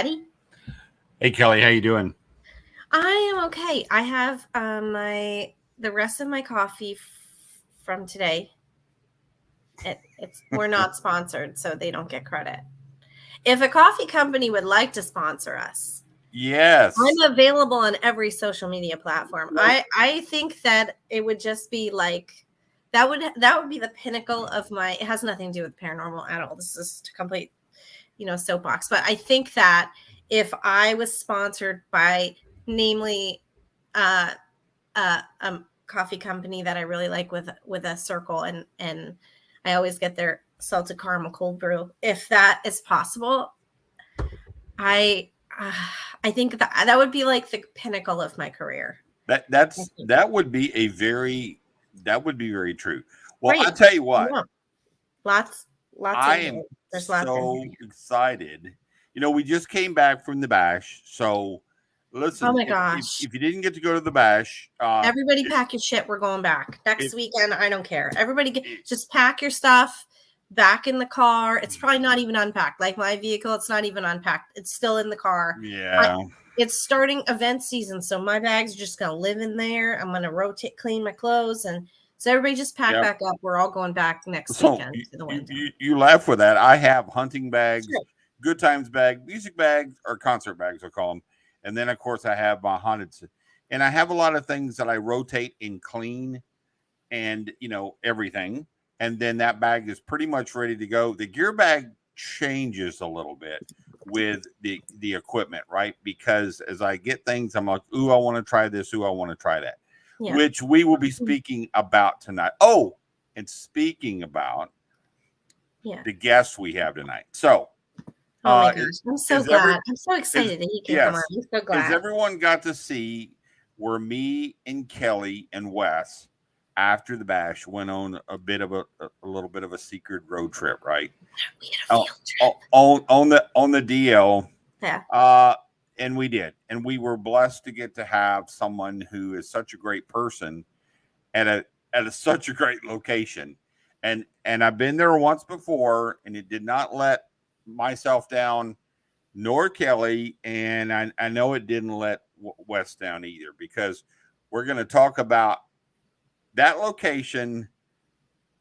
Ready? Hey Kelly, how you doing? I am okay. I have the rest of my coffee from today. We're not sponsored, so they don't get credit. If a coffee company would like to sponsor us, Yes. I'm available on every social media platform. I think that it would just be like that would be the pinnacle of my. It has nothing to do with paranormal at all. This is a complete, soapbox. But I think that if I was sponsored by, namely, uh, coffee company that I really like with a circle, and I always get their salted caramel cold brew. If that is possible, I uh, I think that would be like the pinnacle of my career. That would be that would be very true. Well, I Right. tell you what, Yeah. Lots I into am it. There's lots into so it. excited. We just came back from the bash, so Oh listen, my if gosh. if you didn't get to go to the bash, Everybody it, pack your shit. We're going back. Next it, weekend, I don't care. Everybody it just pack your stuff back in the car. It's probably not even unpacked. Like my vehicle, it's not even unpacked. It's still in the car. I, yeah. it's starting event season, so my bags are just going to live in there. I'm going to rotate, clean my clothes. And so everybody just pack Yeah. back up. We're all going back next So weekend to the you, window. you you laugh with that. I have hunting bags, Sure. good times bag, music bags, or concert bags, I call them. And then, of course, I have my haunted. And I have a lot of things that I rotate and clean and, everything. And then that bag is pretty much ready to go. The gear bag changes a little bit with the equipment, right? Because as I get things, I'm like, ooh, I want to try this. Ooh, I want to try that, Yeah. which we will be speaking about tonight. Oh, and speaking about Yeah. the guests we have tonight. So, Oh my uh, gosh. I'm so is every glad. I'm so is excited that he can come on. yes, I'm so is glad. everyone got to see where me and Kelly and Wes after the bash went on a little bit of a secret road trip, right? We had a Oh, field trip. on the DL. Yeah. Uh, and we did, and we were blessed to get to have someone who is such a great person at such a great location. And I've been there once before, and it did not let myself down, nor Kelly, and I know it didn't let Wes down either, because we're going to talk about that location,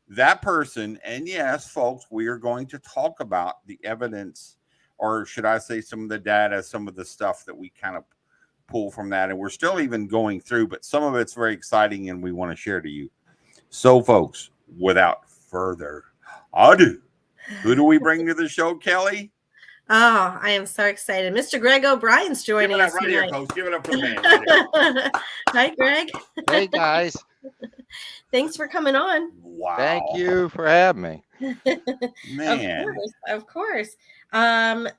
that person, and yes, folks, we are going to talk about the evidence, or should I say, some of the data, some of the stuff that we kind of pull from that, and we're still even going through, but some of it's very exciting, and we want to share to you. So, folks, without further ado, who do we bring to the show, Kelly? Oh, I am so excited. Mr. Greg O'Brien's Give joining it up us right here, tonight. folks. Give it up for the man right here. Hi, Greg. Hey guys, Thanks for coming on. thank Wow, you for having me. Of man. course, of course.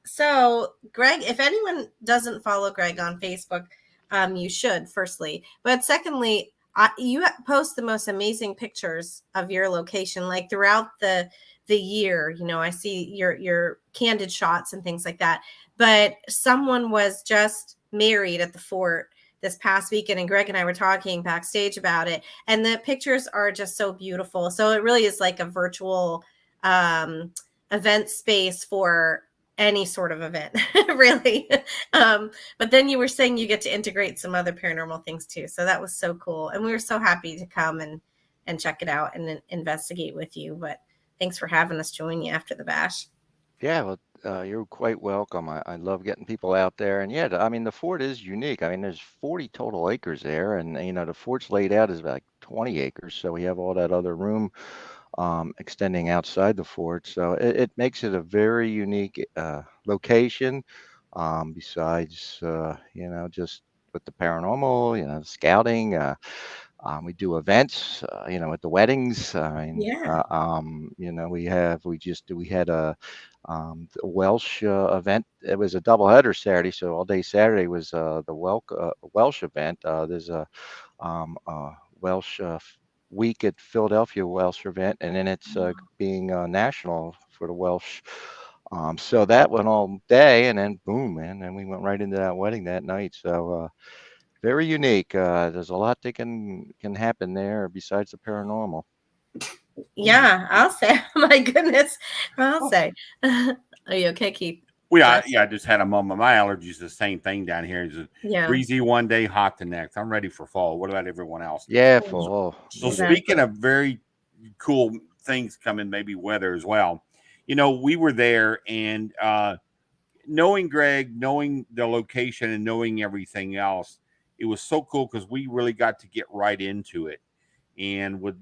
So Greg, if anyone doesn't follow Greg on Facebook, you should, firstly. But secondly, you post the most amazing pictures of your location, like throughout the year. I see your candid shots and things like that. But someone was just married at the fort this past weekend, and Greg and I were talking backstage about it, and the pictures are just so beautiful. So it really is like a virtual um, event space for any sort of event, really. But then you were saying you get to integrate some other paranormal things too. So that was so cool. And we were so happy to come and check it out and investigate with you. But thanks for having us join you after the bash. Yeah, well, you're quite welcome. I love getting people out there, and yeah, I mean the fort is unique. I mean, there's 40 total acres there, and the fort's laid out as like 20 acres, so we have all that other room extending outside the fort. So it makes it a very unique location. Besides, just with the paranormal, scouting. We do events, at the weddings. I mean, Yeah. we had a Welsh event. It was a doubleheader Saturday, so all day Saturday was the Welsh event. There's a Welsh week at Philadelphia Welsh event, and then it's being national for the Welsh. So that went all day, and then boom, man, and we went right into that wedding that night. So very unique. There's a lot that can happen there besides the paranormal. Yeah, I'll say. My goodness. I'll say. Are you okay, Keith? I just had a moment. My allergies the same thing down here. It's Yeah. breezy one day, hot the next. I'm ready for fall. What about everyone else? Yeah, Mm, fall. So Need it. speaking of very cool things coming, maybe weather as well. We were there, and knowing Greg, knowing the location, and knowing everything else, it was so cool because we really got to get right into it. And with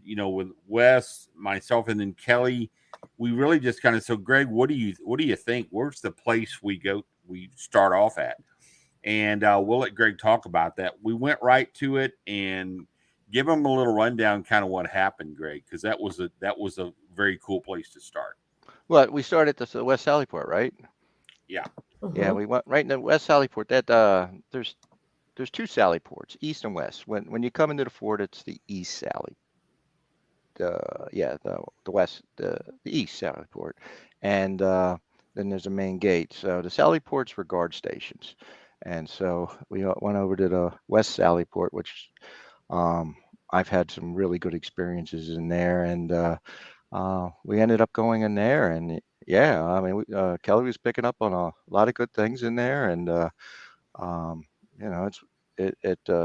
Wes, myself, and then Kelly, we really just kind of, so Greg, what do you think? Where's the place we start off at? And we'll let Greg talk about that. We went right to it and give him a little rundown, kind of what happened, Greg, because that was a very cool place to start. Well, we started at the West Sallyport, right? Yeah. Yeah, mhm. we went right in the West Sallyport. That there's two Sallyports, east and west. When you come into the fort, it's the East Sally. The west, the East Sallyport, and then there's a main gate. So the Sallyports were guard stations, and so we went over to the West Sallyport, which um, I've had some really good experiences in there, and we ended up going in there, and yeah, I mean, Kelly was picking up on a lot of good things in there, and um, it's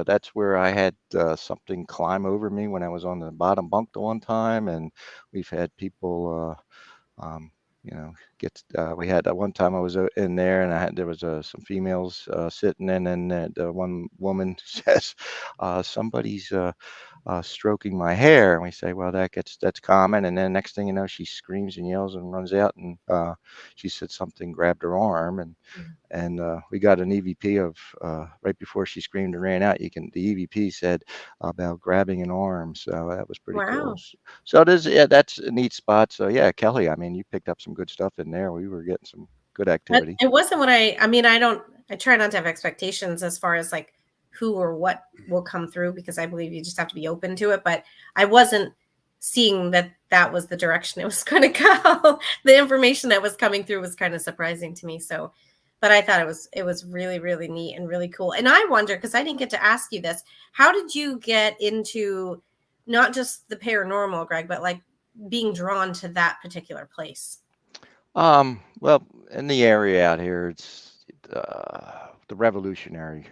that's where I had something climb over me when I was on the bottom bunk the one time, and we've had people, get. We had one time I was in there, and there was some females sitting in, and the one woman says, "Somebody's stroking my hair," and we say, "Well, that's common." And then next thing you know, she screams and yells and runs out, and she said something grabbed her arm, and we got an EVP of right before she screamed and ran out. The EVP said about grabbing an arm, so that was pretty cool. Wow. So that's a neat spot. So yeah, Kelly, I mean, you picked up some good stuff in there. We were getting some good But activity. it wasn't what I mean, I try not to have expectations as far as like who or what will come through because I believe you just have to be open to it. But I wasn't seeing that that was the direction it was going to go. The information that was coming through was kind of surprising to me. So, but I thought it was really, really neat and really cool. And I wonder, because I didn't get to ask you this, how did you get into not just the paranormal, Greg, but like being drawn to that particular place? Well, in the area out here, it's the Revolutionary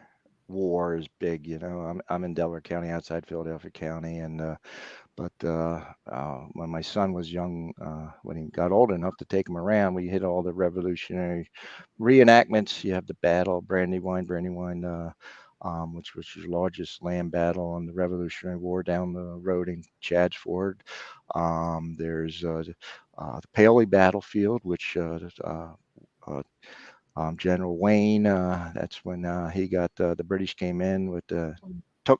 War is big. I'm in Delaware County, outside Philadelphia County, and but when my son was young, when he got old enough to take him around, we hit all the Revolutionary reenactments. You have the battle, Brandywine, which was the largest land battle in the Revolutionary War down the road in Chadds Ford. There's the Paoli battlefield, which uh, General Wayne, that's when he got the British came in with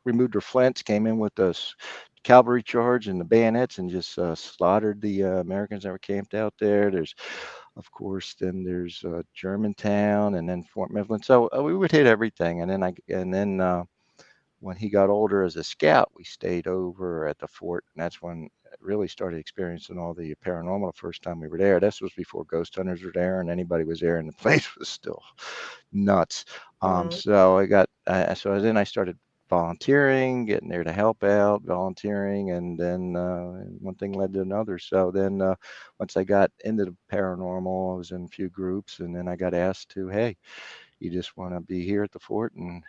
removed their flints, came in with the cavalry charge and the bayonets and just slaughtered the Americans that were camped out there. Of course, then there's Germantown and then Fort Mifflin. So we would hit everything. And then when he got older as a scout, we stayed over at the fort, and that's when I really started experiencing all the paranormal the first time we were there. This was before ghost hunters were there, and anybody was there, and the place was still nuts. Mhm. So then I started volunteering, getting there to help out, volunteering, and then one thing led to another. So then once I got into the paranormal, I was in a few groups, and then I got asked to, hey, you just want to be here at the fort and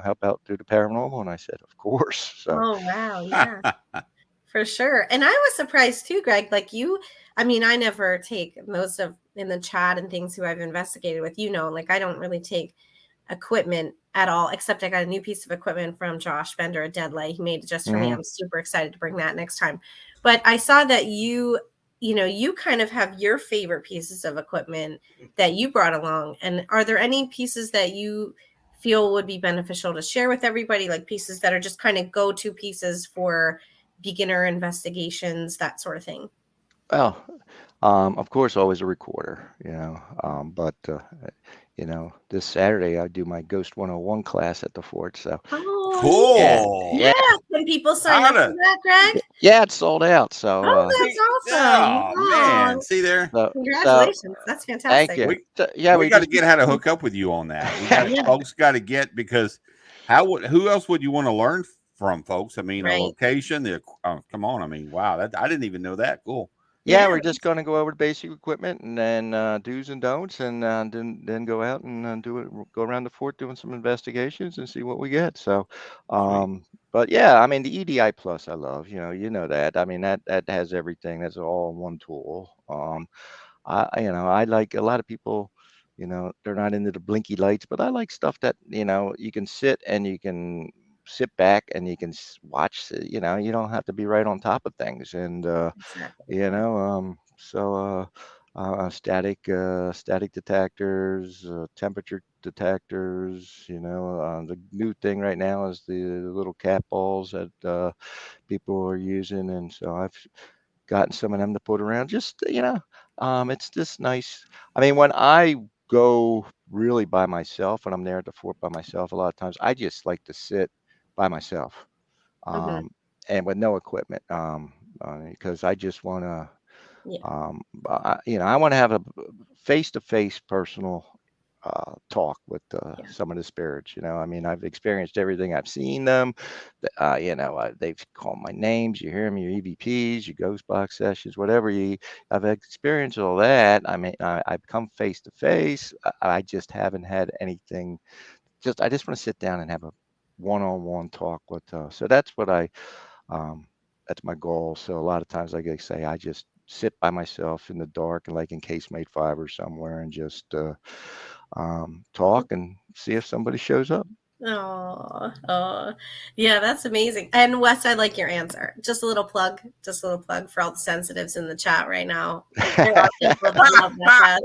help out through the paranormal? And I said, of course. So Oh, wow. Yeah. For sure. And I was surprised too, Greg. Like you, I mean, I never take most of in the chat and things who I've investigated with, like I don't really take equipment at all, except I got a new piece of equipment from Josh Bender, a deadlight. He made it just for me. mhm. I'm super excited to bring that next time. But I saw that you kind of have your favorite pieces of equipment that you brought along. And are there any pieces that you feel would be beneficial to share with everybody, like pieces that are just kind of go-to pieces for beginner investigations, that sort of thing? Well, of course, always a recorder, but this Saturday I do my Ghost 101 class at the fort. So Oh, neat. yeah, Cool. Yeah. yeah, Can people sign How up for to that, Greg? yeah, it's sold out. So Oh, see? that's awesome. Oh man, Oh, see there. so congratulations. That's thank fantastic. you. We So, yeah, we we got to just get how to hook up with you on that. We got Yeah, folks got to get, because who else would you want to learn from, folks? I mean, a right. location. Come on. I mean, wow. I didn't even know that. Cool. Yeah, Yeah. we're just going to go over the basic equipment and then do's and don'ts, and then go out and go around the fort doing some investigations and see what we get. So, Sweet. but yeah, I mean the EDI Plus I love. You know that. I mean that has everything. That's all in one tool. I like a lot of people. They're not into the blinky lights, but I like stuff that you can sit and you can sit back and you can watch. You don't have to be right on top of things, and Exactly. you Yeah. know, static detectors, temperature detectors. The new thing right now is the little cat balls that people are using, and so I've gotten some of them to put around. Just it's just nice. I mean, when I go really by myself, and I'm there at the fort by myself, a lot of times I just like to sit by myself, Hmm. um, and with no equipment, because I just want to Yeah. I want to have a face-to-face personal talk with Yeah. some of the spirits. I mean, I've experienced everything. I've seen them. They've called my names. You hear them, your EVPs, your ghost box sessions, whatever I've experienced all that. I mean, I've come face to face. I just haven't had anything. I just want to sit down and have a one-on-one talk with. So um, that's my goal. So a lot of times, like I say, I just sit by myself in the dark and like in casemate 5 or somewhere and just talk and see if somebody shows up. Oh, oh, yeah, that's amazing. And Wes, I like your answer. Just a little plug for all the sensitives in the chat right now. There are people that love that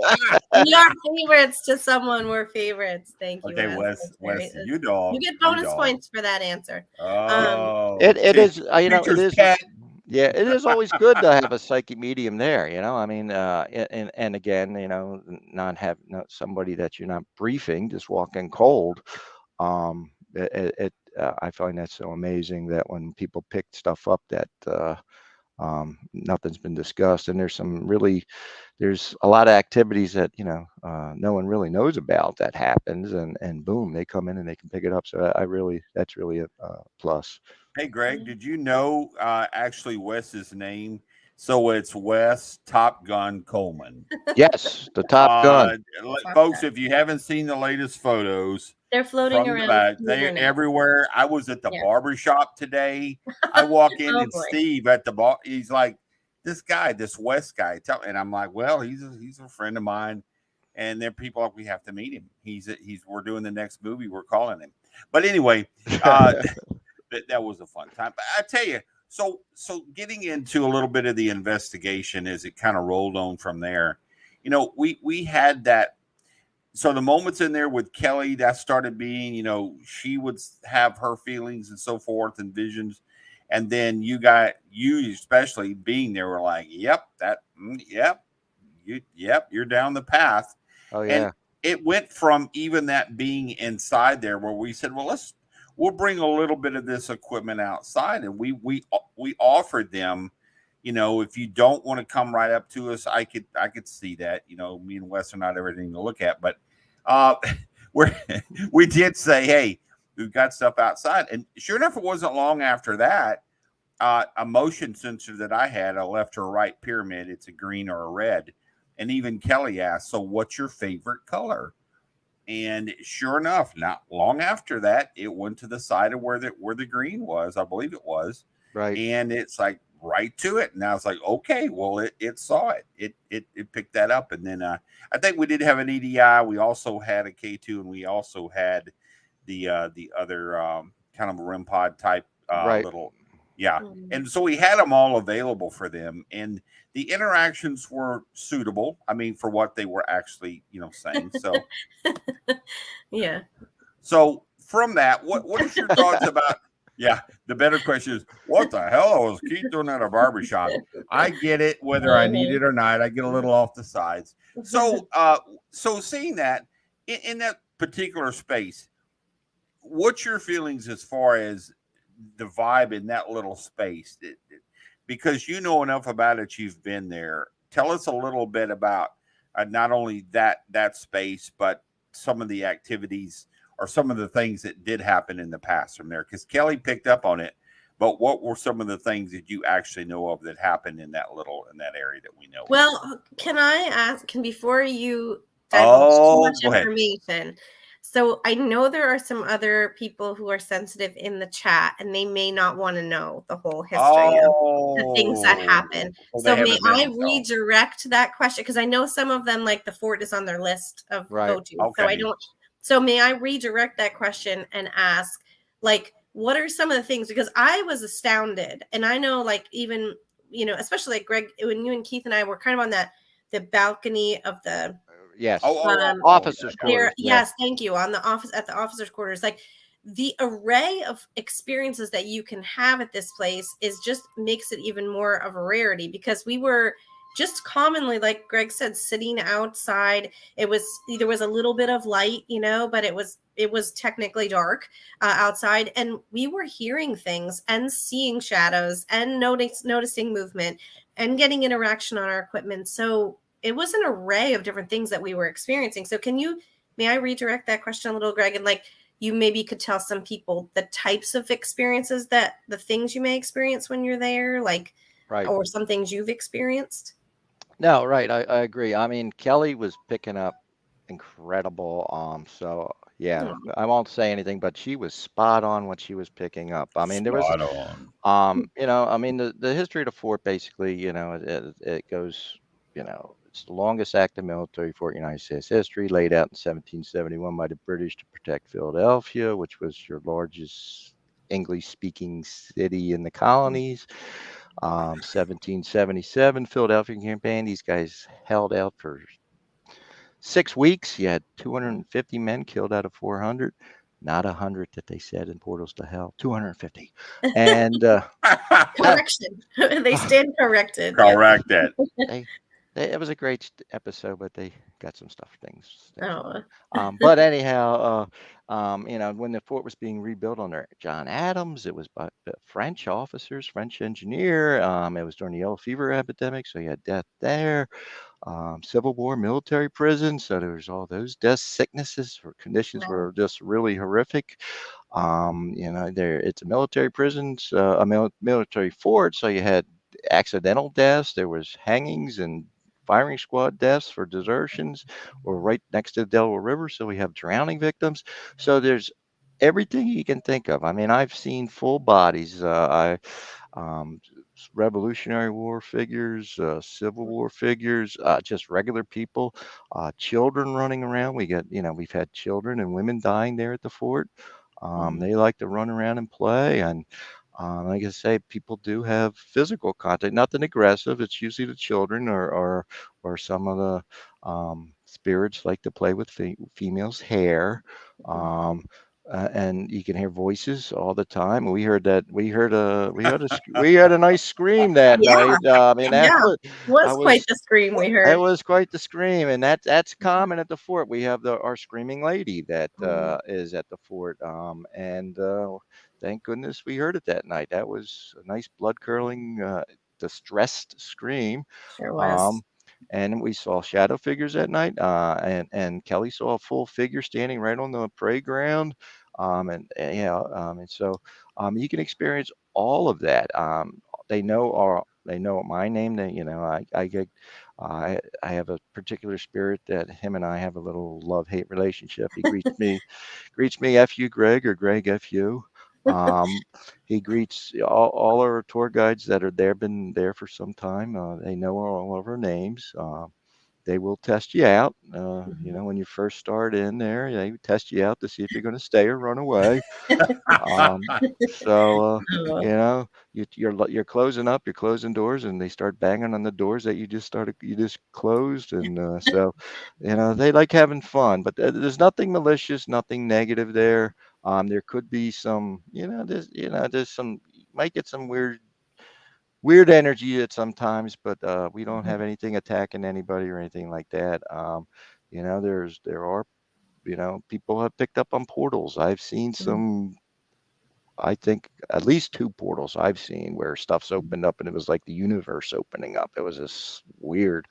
best. We are favorites to someone. We're favorites. Thank you, Okay, Wes. Wes, That's very. Wes, you You dog, get you bonus dog. points for that answer. Um, Oh, it is, it teacher's is. pet. Yeah, it is always good to have a psychic medium there. I mean, and again, not somebody that you're not briefing, just walk in cold. I find that so amazing that when people pick stuff up that nothing's been discussed, and there's a lot of activities that no one really knows about that happens, and boom, they come in and they can pick it up. So that's really a plus. Hey, Greg, did you know actually Wes's name? So it's Wes Top Gun Coleman. Yes, the Top Gun. Top Folks, Gun. if you haven't seen the latest photos They're floating from the around back, the they're internet. everywhere. I was at the Yeah. barber shop today. I walk in Oh and boy. Steve at the bar, he's like, this Wes guy. And I'm like, well, he's a friend of mine. And there are people like we have to meet him. We're doing the next movie. We're calling him. But anyway, that was a fun time. But I tell you, so getting into a little bit of the investigation as it kind of rolled on from there, we had that. So the moments in there with Kelly that started being, she would have her feelings and so forth and visions, and then you especially being there were like, yep, you're down the path, Oh and yeah, it went from even that being inside there where we said, well, we'll bring a little bit of this equipment outside, and we offered them, if you don't want to come right up to us, I could see that, me and Wes are not everything to look at, but uh we we did say, hey, we've got stuff outside, and sure enough, it wasn't long after that, a motion sensor that I had, a left or right pyramid. It's a green or a red. And even Kelly asked, so what's your favorite color? And sure enough, not long after that, it went to the side of where the green was, I believe it was. right. And it's like right to it. And I was like, okay, well, it saw it. It picked that up. And then I think we did have an EDI. We also had a K2, and we also had the other kind of a REM pod type Right. little, yeah. Mm. And so we had them all available for them, and the interactions were suitable. I mean, for what they were actually, saying. Yeah. So from that, what is your thoughts about? Yeah, the better question is, what the hell was Keith doing at a barbershop? I get it, whether I need Uh-huh. it or not. I get a little off the sides. So, so seeing that in that particular space, what's your feelings as far as the vibe in that little space? Because you know enough about it, you've been there. Tell us a little bit about not only that space, but some of the activities or some of the things that did happen in the past from there. Because Kelly picked up on it, but what were some of the things that you actually know of that happened in that area that we know of? Well, can I ask, before you divulge too Oh, much go ahead. information, so I know there are some other people who are sensitive in the chat and they may not want to know the whole history of the things that happen. Well, they So may haven't been I in, so. redirect that question? Because I know some of them, like the fort is on their list of Right. go-to. So I Okay. don't, so may I redirect that question and ask, like, what are some of the things? Because I was astounded, and I know, like, even, you know, especially like Greg, when you and Keith and I were kind of on the balcony of the Yes. Officers' Yeah. quarters. Yeah. yes, thank you, on the office, at the officers quarters, like the array of experiences that you can have at this place is just makes it even more of a rarity, because we were just commonly, like Greg said, sitting outside. It was, there was a little bit of light, you know, but it was technically dark outside, and we were hearing things and seeing shadows and noticing movement and getting interaction on our equipment. So it was an array of different things that we were experiencing. So may I redirect that question a little, Greg? And like, you maybe could tell some people the types of experiences, that the things you may experience when you're there, like, Right. or some things you've experienced. No, right. I agree. I mean, Kelly was picking up incredible. So yeah, Oh. I won't say anything, but she was spot on what she was picking up. I mean, there was, Spot on. you know, I mean, the history of the fort basically, you know, it goes, you know, it's the longest active military fort in United States history, laid out in 1771 by the British to protect Philadelphia, which was your largest English-speaking city in the colonies. 1777 Philadelphia campaign. These guys held out for 6 weeks. You had 250 men killed out of 400. Not 100 that they said in Portals to Hell. 250. And Correction. They stand corrected. Yeah. Correct it. they, it was a great episode, but they got some things Oh. wrong. But anyhow, you know, when the fort was being rebuilt under John Adams, it was by French officers, French engineer. It was during the yellow fever epidemic, so you had death there. Civil War, military prison, so there was all those deaths, sicknesses, or conditions Wow. were just really horrific. You know, it's a military prison, military fort, so you had accidental deaths. There was hangings and firing squad deaths for desertions. We're right next to the Delaware River, so we have drowning victims. So there's everything you can think of. I mean, I've seen full bodies. Um, Revolutionary War figures, Civil War figures, just regular people, children running around. We've had children and women dying there at the fort. They like to run around and play. And like I say, people do have physical contact, nothing aggressive. It's usually the children or some of the spirits like to play with females' hair. Um, and you can hear voices all the time. We had a nice scream that Yeah. night. I mean, Yeah. I Was quite was the scream we it heard. was quite the scream, and that's common at the fort. We have our screaming lady that is at the fort, and thank goodness we heard it that night. That was a nice blood curdling, distressed scream. Sure was. Um, and we saw shadow figures at night, and Kelly saw a full figure standing right on the parade ground. And so you can experience all of that. They know my name. I have a particular spirit that him and I have a little love-hate relationship. He greets me F you Greg or Greg F you. He greets all our tour guides that are there, been there for some time. They know all of our names. They will test you out. You know, when you first start in there, they test you out to see if you're going to stay or run away. So Oh. you know, you're closing up, you're closing doors, and they start banging on the doors that you just closed, and so you know they like having fun, but there's nothing malicious, nothing negative there. There could be some, there's some, you might get some weird energy at sometimes, but we don't have anything attacking anybody or anything like that. There are, people have picked up on portals. I've seen some, I think at least two portals I've seen where stuff's opened up and it was like the universe opening up. It was just weird.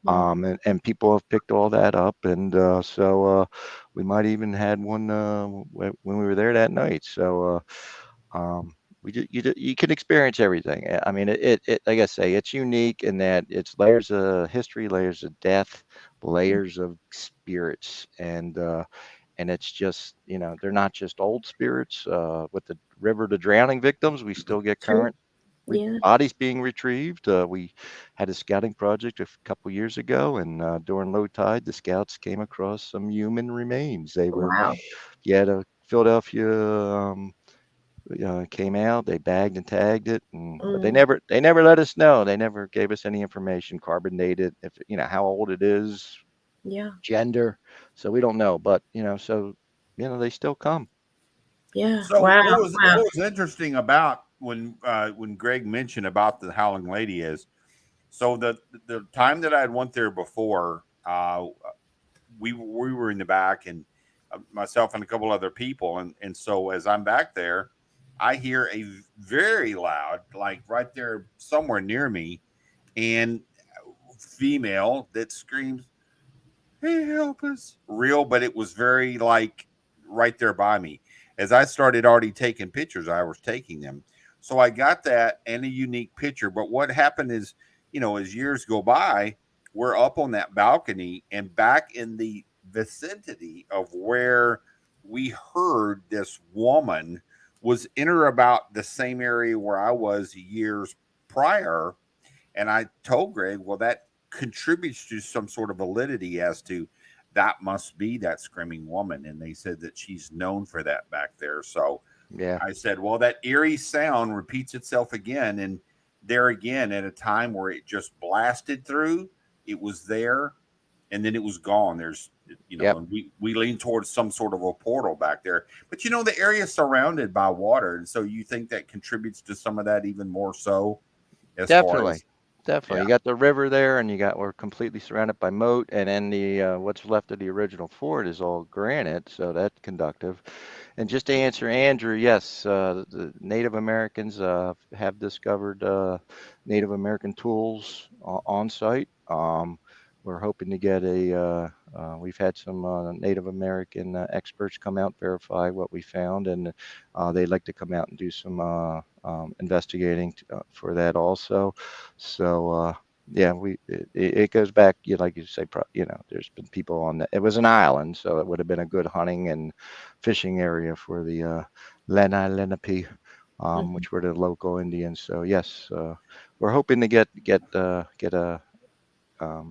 And people have picked all that up. And we might even had one when we were there that night. So, You can experience everything. I mean, like I say, it's unique in that it's layers of history, layers of death, layers of spirits, and it's just, they're not just old spirits. With the river to drowning victims, we still get True. current Yeah. bodies being retrieved. We had a scouting project a couple years ago, and during low tide, the scouts came across some human remains. They were, Wow. yeah, the Philadelphia came out. They bagged and tagged it, but they Mm, never let us know. They never gave us any information, carbon dated, if how old it is, yeah. gender. So we don't know, but they still come. Yeah. So Wow. what Wow. was interesting about when Greg mentioned about the Howling Lady is so the time that I had went there before, we were in the back and myself and a couple other people, and so as I'm back there, I hear a very loud, like right there somewhere near me, and female that screams, "Hey, help us!" Real, but it was very like right there by me. As I started already taking pictures, I was taking them. So I got that and a unique picture. But what happened is, as years go by, we're up on that balcony and back in the vicinity of where we heard this woman was in or about the same area where I was years prior, and I told Greg, well, that contributes to some sort of validity as to that must be that screaming woman. And they said that she's known for that back there. So Yeah, I said, well, that eerie sound repeats itself again. And there again, at a time where it just blasted through, it was there and then it was gone. yep, And we lean towards some sort of a portal back there. But the area is surrounded by water. And so you think that contributes to some of that even more so as far definitely. as, Definitely. yeah. You got the river there, and we're completely surrounded by moat, and then the what's left of the original fort is all granite, so that's conductive. And just to answer Andrew, yes, the Native Americans have discovered Native American tools on site. We're hoping to get we've had some Native American experts come out, verify what we found, and they'd like to come out and do some investigating for that also. So, yeah, it goes back, like you say, there's been people on it was an island, so it would have been a good hunting and fishing area for the Lenape, Mhm. which were the local Indians. So yes, we're hoping to get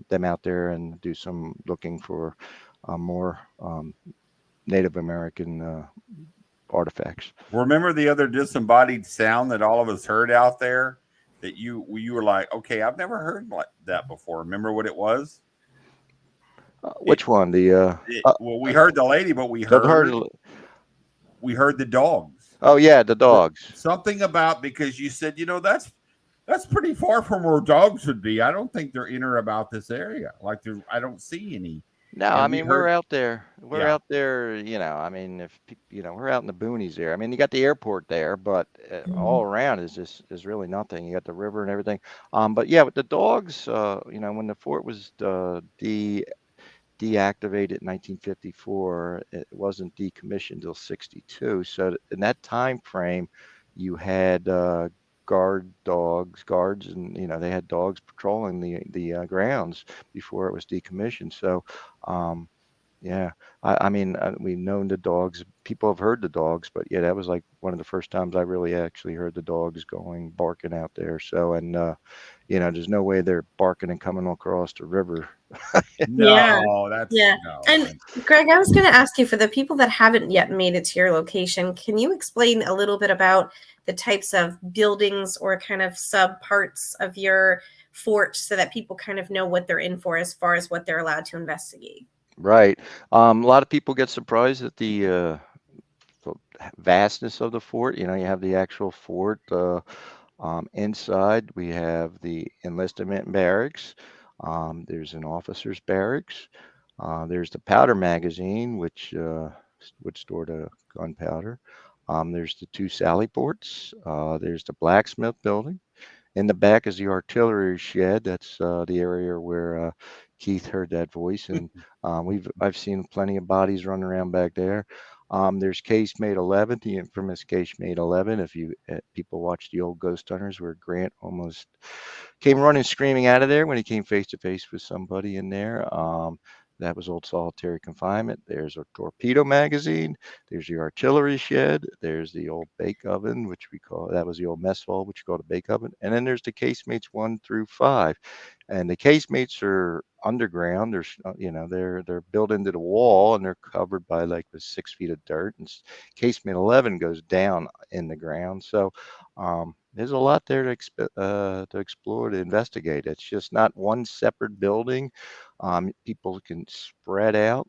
them out there and do some looking for more Native American artifacts. Remember the other disembodied sound that all of us heard out there that you were like, okay, I've never heard like that before. Remember what it was? It, Which one? well, we heard the lady, but we I've heard. heard we heard the dogs. Oh yeah, the The- dogs. Something about because you said, that's pretty far from where dogs would be. I don't think they're in or about this area. Like I don't see any. No, I And we mean we're heard, out there. We're yeah, out there. I mean, if we're out in the boonies there. I mean, you got the airport there, but all Mhm. around is really nothing. You got the river and everything. But yeah, with the dogs, when the fort was deactivated in 1954. It wasn't decommissioned until 62. So in that time frame, you had guards, and they had dogs patrolling the grounds before it was decommissioned. So, um, yeah, I mean, we've known the dogs. People have heard the dogs, but yeah, that was like one of the first times I really actually heard the dogs going barking out there. So, and there's no way they're barking and coming across the river. Yeah. no, that's Yeah. no. And Greg, I was going to ask you, for the people that haven't yet made it to your location, can you explain a little bit about the types of buildings or kind of sub parts of your fort so that people kind of know what they're in for as far as what they're allowed to investigate? Right. A lot of people get surprised at the vastness of the fort. You have the actual fort. Inside, we have the enlistment barracks. There's an officer's barracks. There's the powder magazine, which would store the gunpowder. There's the two sally ports. There's the blacksmith building. In the back is the artillery shed. That's the area where Keith heard that voice, and I've seen plenty of bodies running around back there. There's Casemate 11, the infamous Casemate 11. If you people watch the old Ghost Hunters, where Grant almost came running screaming out of there when he came face to face with somebody in there. That was old solitary confinement. There's a torpedo magazine. There's the artillery shed. There's the old bake oven, which we call, that was the old mess hall, which we call the bake oven. And then there's the casemates 1 through 5. And the casemates are underground. They're built into the wall, and they're covered by like the 6 feet of dirt. And casement 11 goes down in the ground. So there's a lot there to explore, to investigate. It's just not one separate building. People can spread out,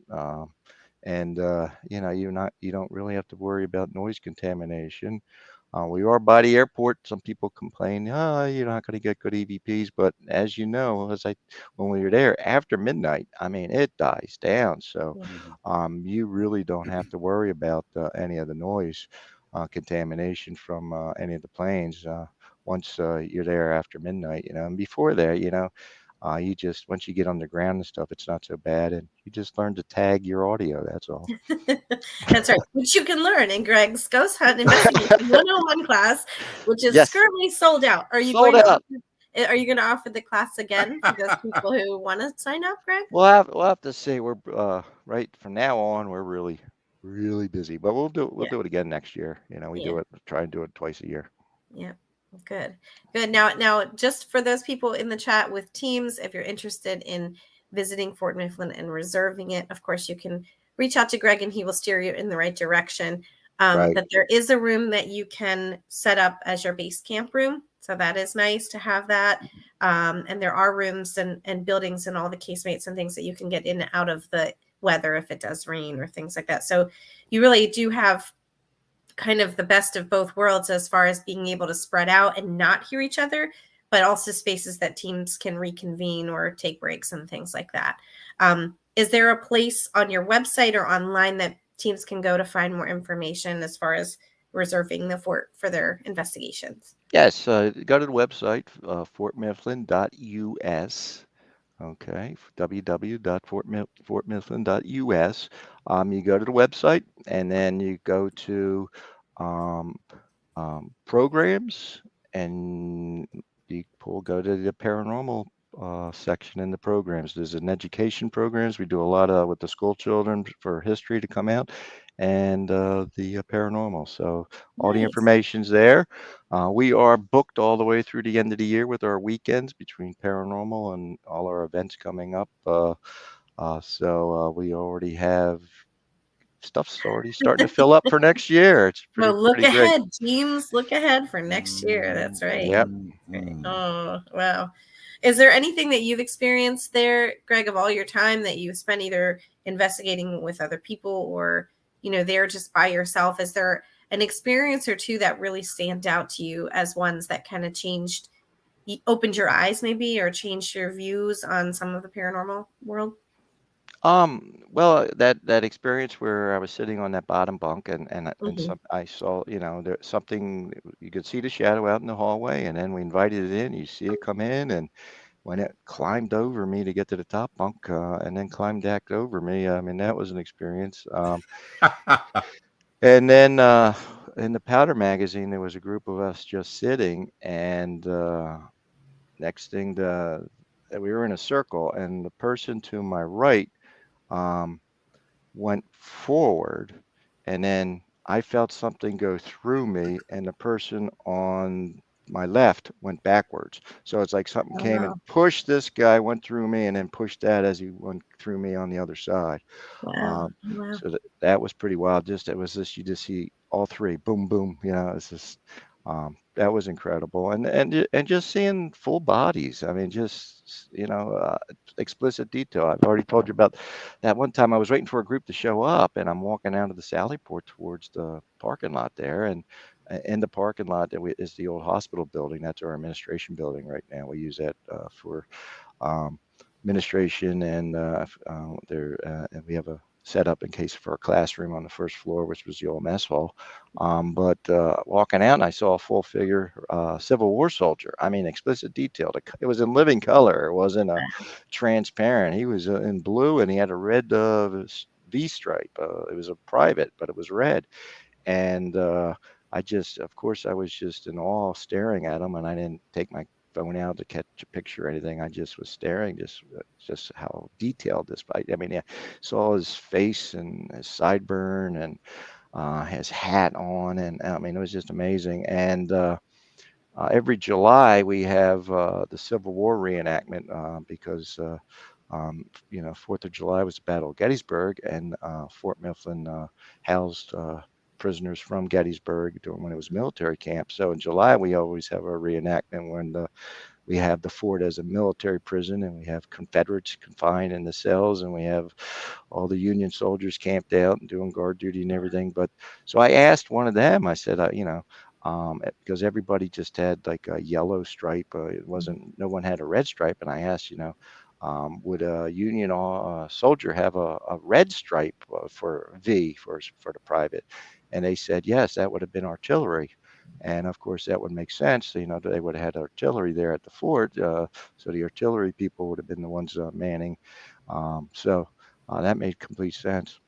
and you don't really have to worry about noise contamination. We are by the airport. Some people complain, oh, you're not going to get good EVPs, but as you know, when we were there after midnight, I mean, it dies down. So you really don't have to worry about any of the noise contamination from any of the planes once you're there after midnight. And before there, once you get underground and stuff, it's not so bad, and you just learn to tag your audio. That's all. That's right, which you can learn in Greg's Ghost Hunt Investigation 101 class, which is Yes. currently sold out. Are you Sold going out. Are you going to offer the class again for those people who want to sign up, Greg? We'll have to see. We're right from now on. We're really busy, but we'll do it again next year. Try and do it twice a year. Yeah. Good. Now, just for those people in the chat with teams, if you're interested in visiting Fort Mifflin and reserving it, of course, you can reach out to Greg and he will steer you in the right direction. Right. But there is a room that you can set up as your base camp room. So that is nice to have that. And there are rooms and buildings and all the casemates and things that you can get in and out of the weather if it does rain or things like that. So you really do have kind of the best of both worlds as far as being able to spread out and not hear each other, but also spaces that teams can reconvene or take breaks and things like that. Is there a place on your website or online that teams can go to find more information as far as reserving the fort for their investigations? Yes, go to the website, fortmifflin.us. Okay, www.fortmifflin.us. You go to the website, and then you go to programs, and go to the paranormal section in the programs. There's an education programs. We do a lot with the school children for history to come out, and the paranormal. So all the information's there. We are booked all the way through the end of the year with our weekends between paranormal and all our events coming up. So we already have stuff's already starting to fill up for next year. It's Look pretty great. ahead, teams. Look ahead for next year. That's right. Yep. Right. Oh, wow. Is there anything that you've experienced there, Greg, of all your time that you spent either investigating with other people or, there just by yourself? Is there an experience or two that really stand out to you as ones that kind of opened your eyes maybe, or changed your views on some of the paranormal world? Well, that experience where I was sitting on that bottom bunk and I saw, there something, you could see the shadow out in the hallway, and then we invited it in. You see it come in, and when it climbed over me to get to the top bunk, and then climbed back over me, I mean, that was an experience. And then in the Powder magazine, there was a group of us just sitting, and next thing, we were in a circle, and the person to my right went forward, and then I felt something go through me, and the person on my left went backwards. So it's like something came and pushed this guy, went through me, and then pushed that as he went through me on the other side. Wow. So that was pretty wild. You just see all three, boom, boom. It's just that was incredible, and just seeing full bodies. I mean, just explicit detail. I've already told you about that one time. I was waiting for a group to show up, and I'm walking out of the Sally Port towards the parking lot there, and in the parking lot is the old hospital building. That's our administration building right now. We use that for administration, and and we have a set up in case for a classroom on the first floor, which was the old mess hall. But walking out, I saw a full figure Civil War soldier. I mean, explicit detail. It was in living color. It wasn't a transparent. He was in blue, and he had a red V stripe. It was a private, but it was red. And of course, I was just in awe staring at them, and I didn't take my phone out to catch a picture or anything. I just was staring, just how detailed this. I mean, yeah, saw his face and his sideburn and his hat on, and I mean, it was just amazing. And every July we have the Civil War reenactment because. 4th of July was the Battle of Gettysburg, and Fort Mifflin housed prisoners from Gettysburg when it was military camp. So in July, we always have a reenactment when we have the fort as a military prison, and we have Confederates confined in the cells, and we have all the Union soldiers camped out and doing guard duty and everything. But so I asked one of them, I said, because everybody just had like a yellow stripe. It wasn't, no one had a red stripe. And I asked, would a Union soldier have a red stripe for V for the private? And they said, yes, that would have been artillery. And of course, that would make sense. They would have had artillery there at the fort. So the artillery people would have been the ones manning. So that made complete sense.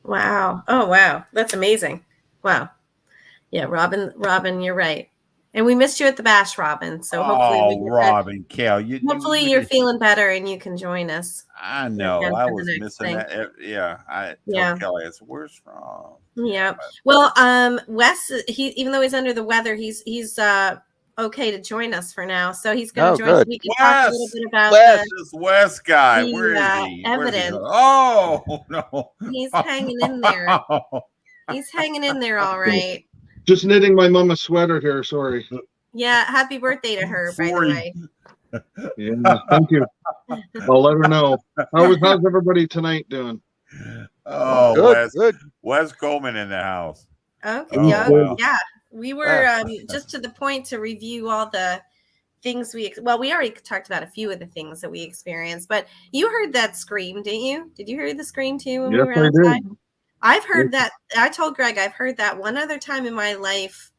Wow. Oh, wow. That's amazing. Wow. Yeah, Robin, you're right. And we missed you at the bash, Robin. So hopefully Robin, Cal, hopefully you're feeling better and you can join us. I know. I was missing that. Yeah. I told Kelly, it's where's from? Yeah. Well, Wes, even though he's under the weather, he's okay to join us for now. So he's going to join us. We can talk a little bit about this Wes guy. Where is he? Evidence. Oh no. He's hanging in there. He's hanging in there all right. Just knitting my mama sweater here. Sorry. Yeah. Happy birthday to her, by the way. Yeah, thank you. I'll let her know. How's everybody tonight doing? Oh, good. Wes Coleman in the house. Okay. Yeah. We were just to the point to review all the things we already talked about a few of the things that we experienced, but you heard that scream, didn't you? Did you hear the scream too when we were outside? I've heard that. I told Greg I've heard that one other time in my life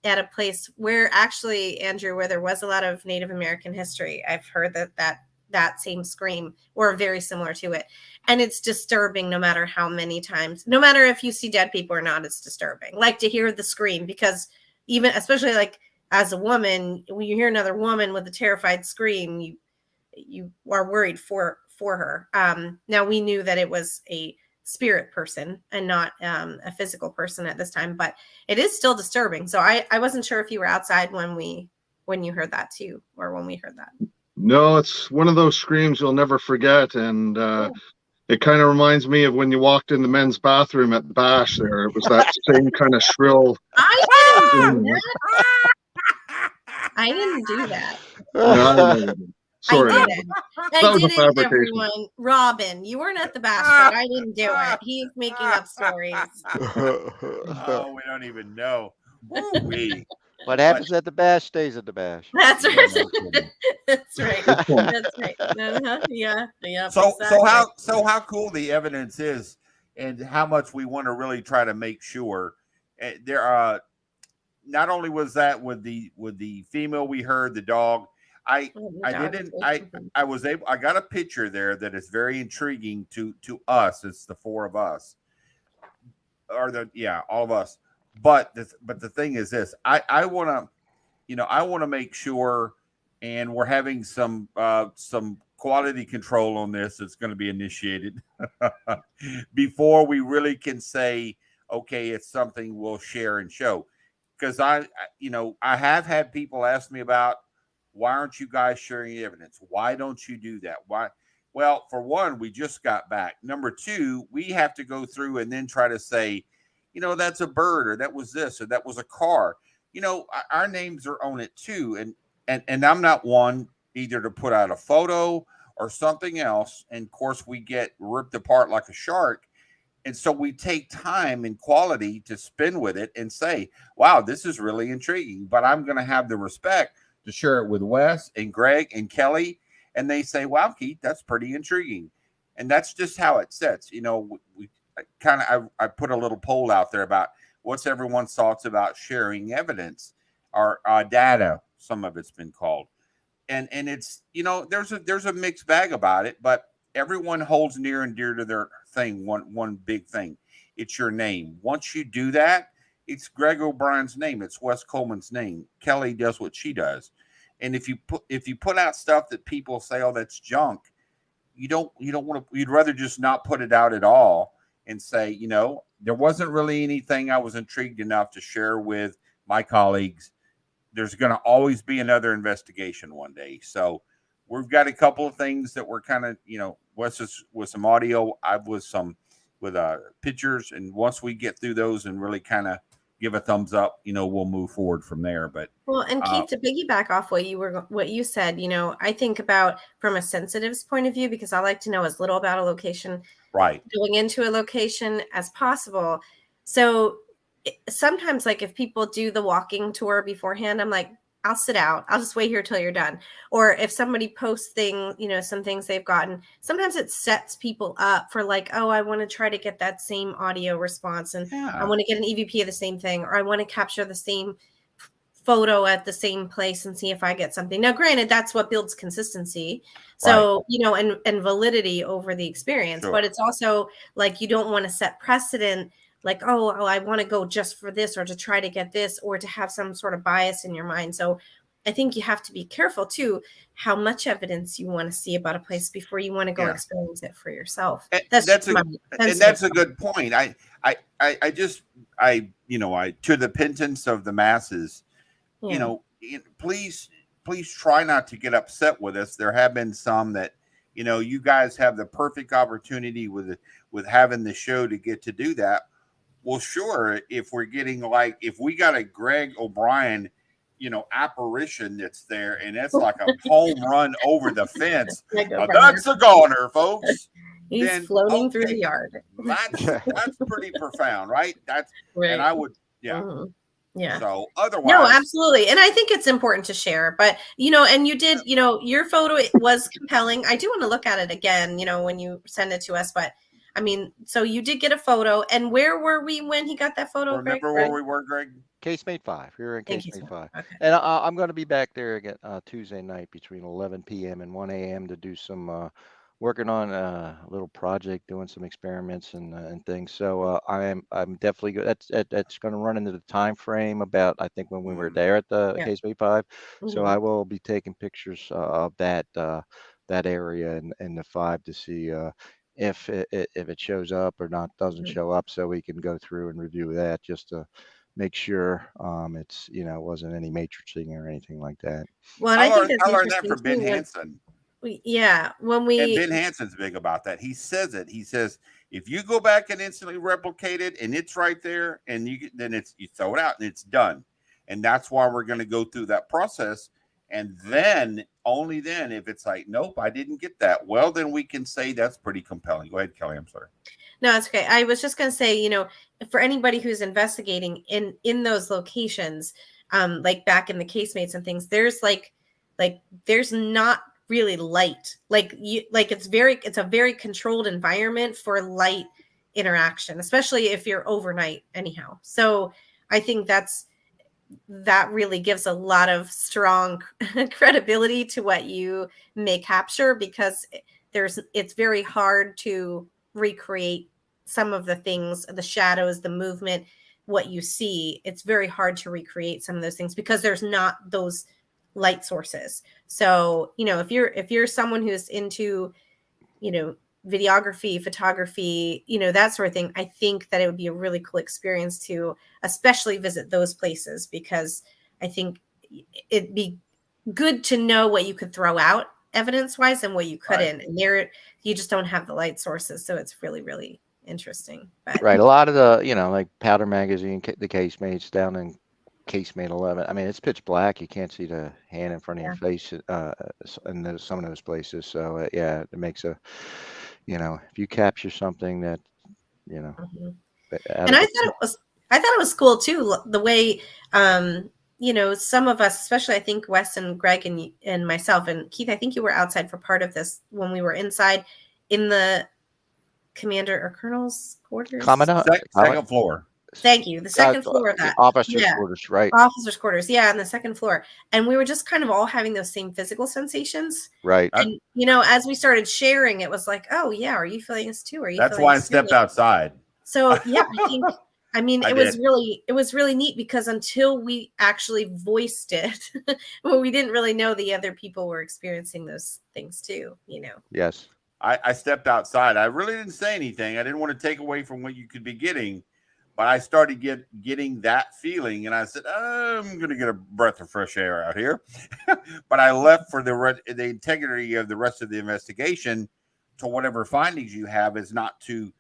at a place where actually, Andrew, where there was a lot of Native American history. I've heard that same scream or very similar to it. And it's disturbing no matter how many times, no matter if you see dead people or not, it's disturbing. Like to hear the scream, because even, especially like as a woman, when you hear another woman with a terrified scream, you are worried for her. Now we knew that it was a spirit person and not a physical person at this time, but it is still disturbing. So I wasn't sure if you were outside when you heard that too, or when we heard that. No, it's one of those screams you'll never forget. And it kind of reminds me of when you walked in the men's bathroom at Bash there. It was that same kind of shrill. I didn't do that. No, sorry. I didn't. I didn't, everyone. Robin, you weren't at the bash, but I didn't do it. He's making up stories. Oh, we don't even know. What happens at the bash stays at the bash. That's right. That's right. That's right. Yeah. So exactly. how cool the evidence is, and how much we want to really try to make sure there are. Not only was that with the female we heard, the dog. I got a picture there that is very intriguing to us. It's the four of us, or all of us. But the thing is this: I want to make sure, and we're having some quality control on this. It's going to be initiated before we really can say, okay, it's something we'll share and show. Because I have had people ask me about, why aren't you guys sharing evidence? Why don't you do that? Why? Well, for one, we just got back. Number two, we have to go through and then try to say, that's a bird, or that was this, or that was a car. Our names are on it too. And I'm not one either to put out a photo or something else. And of course, we get ripped apart like a shark. And so we take time and quality to spend with it and say, wow, this is really intriguing. But I'm going to have the respect to share it with Wes and Greg and Kelly. And they say, wow, Keith, that's pretty intriguing. And that's just how it sits. I put a little poll out there about what's everyone's thoughts about sharing evidence or data. Some of it's been called. And it's, there's a mixed bag about it. But everyone holds near and dear to their thing. One big thing. It's your name. Once you do that, it's Greg O'Brien's name. It's Wes Coleman's name. Kelly does what she does. And if you put out stuff that people say, oh, that's junk, you don't want to. You'd rather just not put it out at all and say, there wasn't really anything I was intrigued enough to share with my colleagues. There's going to always be another investigation one day. So we've got a couple of things that we're kind of, Wes is with some audio, I was with pictures, and once we get through those and really kind of give a thumbs up, we'll move forward from there. But well, and Keith, to piggyback off what you said, I think about from a sensitive's point of view, because I like to know as little about a location, right, going into a location as possible. So sometimes, like, if people do the walking tour beforehand, I'm like, I'll sit out. I'll just wait here till you're done. Or if somebody posts things, some things they've gotten, sometimes it sets people up for like, oh, I want to try to get that same audio response, and I want to get an EVP of the same thing, or I want to capture the same photo at the same place and see if I get something. Now, granted, that's what builds consistency. So, right. And validity over the experience, sure. But it's also like, you don't want to set precedent like, oh, I want to go just for this, or to try to get this, or to have some sort of bias in your mind. So I think you have to be careful too, how much evidence you want to see about a place before you want to go experience it for yourself. That's a good point. I to the penitence of the masses, please try not to get upset with us. There have been some that, you guys have the perfect opportunity with having the show to get to do that. Well, sure. If we're getting if we got a Greg O'Brien, apparition that's there, and it's like a home run over the fence, that's a goner, folks. He's floating through the yard. That's pretty profound, right? That's right. And I would, Mm-hmm. Yeah. So otherwise, no, absolutely. And I think it's important to share, but, and you did, your photo was compelling. I do want to look at it again, when you send it to us, but I mean, so you did get a photo, and where were we when he got that photo? Remember where we were, Greg? Casemate 5. You're in Casemate 5. Okay. And I'm going to be back there again Tuesday night between 11 p.m. and 1 a.m. to do some working on a little project, doing some experiments and things. So I'm definitely good. That's going to run into the time frame about, I think, when we were there at the Casemate 5. Mm-hmm. So I will be taking pictures of that area and the 5 to see if it shows up or not, doesn't show up, so we can go through and review that just to make sure it's wasn't any matrixing or anything like that. Well, I think I learned that from Ben Hansen. And Ben Hansen's big about that. He says it. He says, if you go back and instantly replicate it and it's right there, and you throw it out and it's done. And that's why we're going to go through that process. And then, only then, if it's like, nope, I didn't get that, well, then we can say that's pretty compelling. Go ahead, Kelly. I'm sorry. No, it's okay. I was just going to say, for anybody who's investigating in those locations, like back in the casemates and things, there's there's not really light. It's a very controlled environment for light interaction, especially if you're overnight anyhow. So I think that really gives a lot of strong credibility to what you may capture, because it's very hard to recreate some of the things, the shadows, the movement, what you see. It's very hard to recreate some of those things because there's not those light sources. So, if you're someone who's into, videography, photography, that sort of thing, I think that it would be a really cool experience to especially visit those places, because I think it'd be good to know what you could throw out evidence wise and what you couldn't. Right. And there, you just don't have the light sources. So it's really, really interesting. But. Right. A lot of the, like Powder Magazine, the casemates down in Casemate 11. I mean, it's pitch black. You can't see the hand in front of your face in some of those places. So it makes if you capture something that, mm-hmm. And I thought it was cool too, the way, some of us, especially I think Wes and Greg and myself and Keith, I think you were outside for part of this when we were inside in the commander or colonel's quarters. Second floor. Thank you. The second floor of that. Officers' Yeah. quarters, right? Officers' quarters. Yeah, on the second floor. And we were just kind of all having those same physical sensations. Right. And, as we started sharing, it was like, oh, yeah, are you feeling this too? Are you That's feeling why I this too? stepped outside. So, yeah, I mean, I it was really neat because until we actually voiced it, well, we didn't really know the other people were experiencing those things too, Yes. I stepped outside. I really didn't say anything. I didn't want to take away from what you could be getting, but I started getting that feeling, and I said, I'm going to get a breath of fresh air out here. But I left for the integrity of the rest of the investigation, to whatever findings you have is not to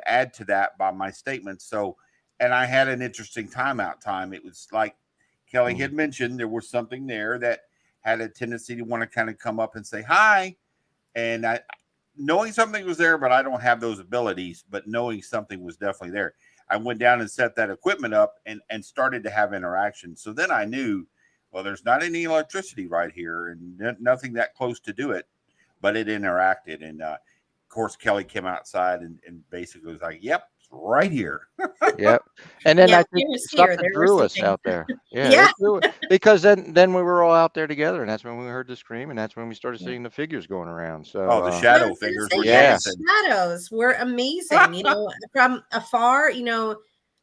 add to that by my statements. So, and I had an interesting time. It was like Kelly had mentioned, there was something there that had a tendency to want to kind of come up and say hi. And knowing something was there, but I don't have those abilities, but knowing something was definitely there. I went down and set that equipment up and started to have interaction. So then I knew, well, there's not any electricity right here and nothing that close to do it, but it interacted. And of course, Kelly came outside and basically was like, yep, it's right here. Yep. And then Yeah, I think something drew us out there. Yeah. Yeah. It drew it. Because then we were all out there together, and that's when we heard the scream, and that's when we started seeing the figures going around. So the I shadow was gonna figures say, were yeah, dancing. the shadows were amazing. From afar,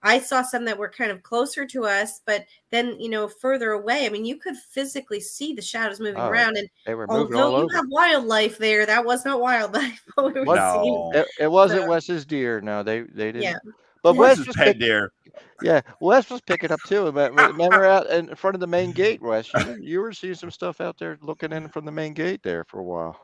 I saw some that were kind of closer to us, but then, further away. I mean, you could physically see the shadows moving around. And they were moving although all you over. have wildlife there, that was not wildlife. We were seeing. No, It wasn't Wes's deer. No, they didn't. Yeah. But Wes Wes is pet deer. yeah, Wes was picking up too. But remember out in front of the main gate, Wes, you were seeing some stuff out there looking in from the main gate there for a while.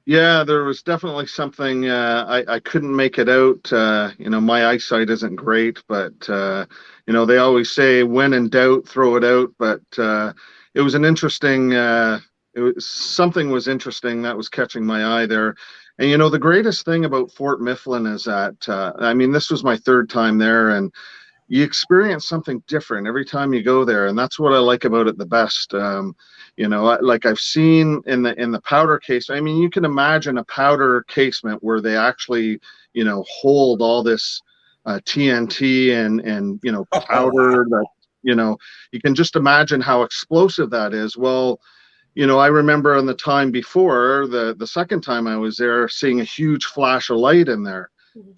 Yeah, there was definitely something. I couldn't make it out. My eyesight isn't great, but they always say when in doubt, throw it out. But it was an interesting. Something was interesting that was catching my eye there. And the greatest thing about Fort Mifflin is that this was my third time there, and you experience something different every time you go there, and that's what I like about it the best. Like I've seen in the powder case. I mean, you can imagine a powder casement where they actually hold all this TNT and powder that you can just imagine how explosive that is. Well, I remember on the time before the second time I was there, seeing a huge flash of light in there.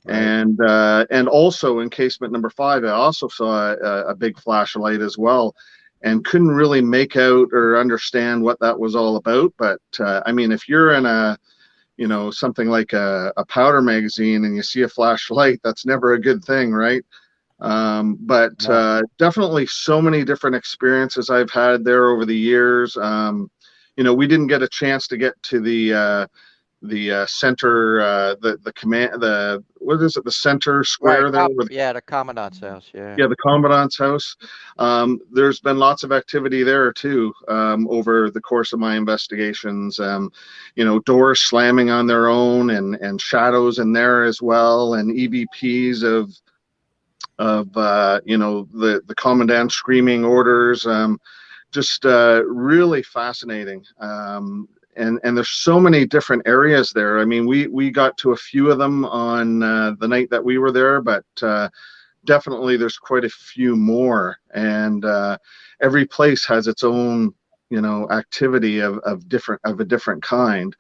Right. And also in casement number 5, I also saw a big flash of light as well, and couldn't really make out or understand what that was all about. But if you're in something like a powder magazine and you see a flash of light, that's never a good thing, right? Definitely so many different experiences I've had there over the years. We didn't get a chance to get to the center, the command, what is it, the center square there? The commandant's house. Yeah, the commandant's house. There's been lots of activity there too over the course of my investigations. Doors slamming on their own and shadows in there as well, and EVPs of the commandant screaming orders. Just really fascinating. And there's so many different areas there. I mean, we got to a few of them on the night that we were there, but definitely there's quite a few more. And every place has its own, activity of a different kind.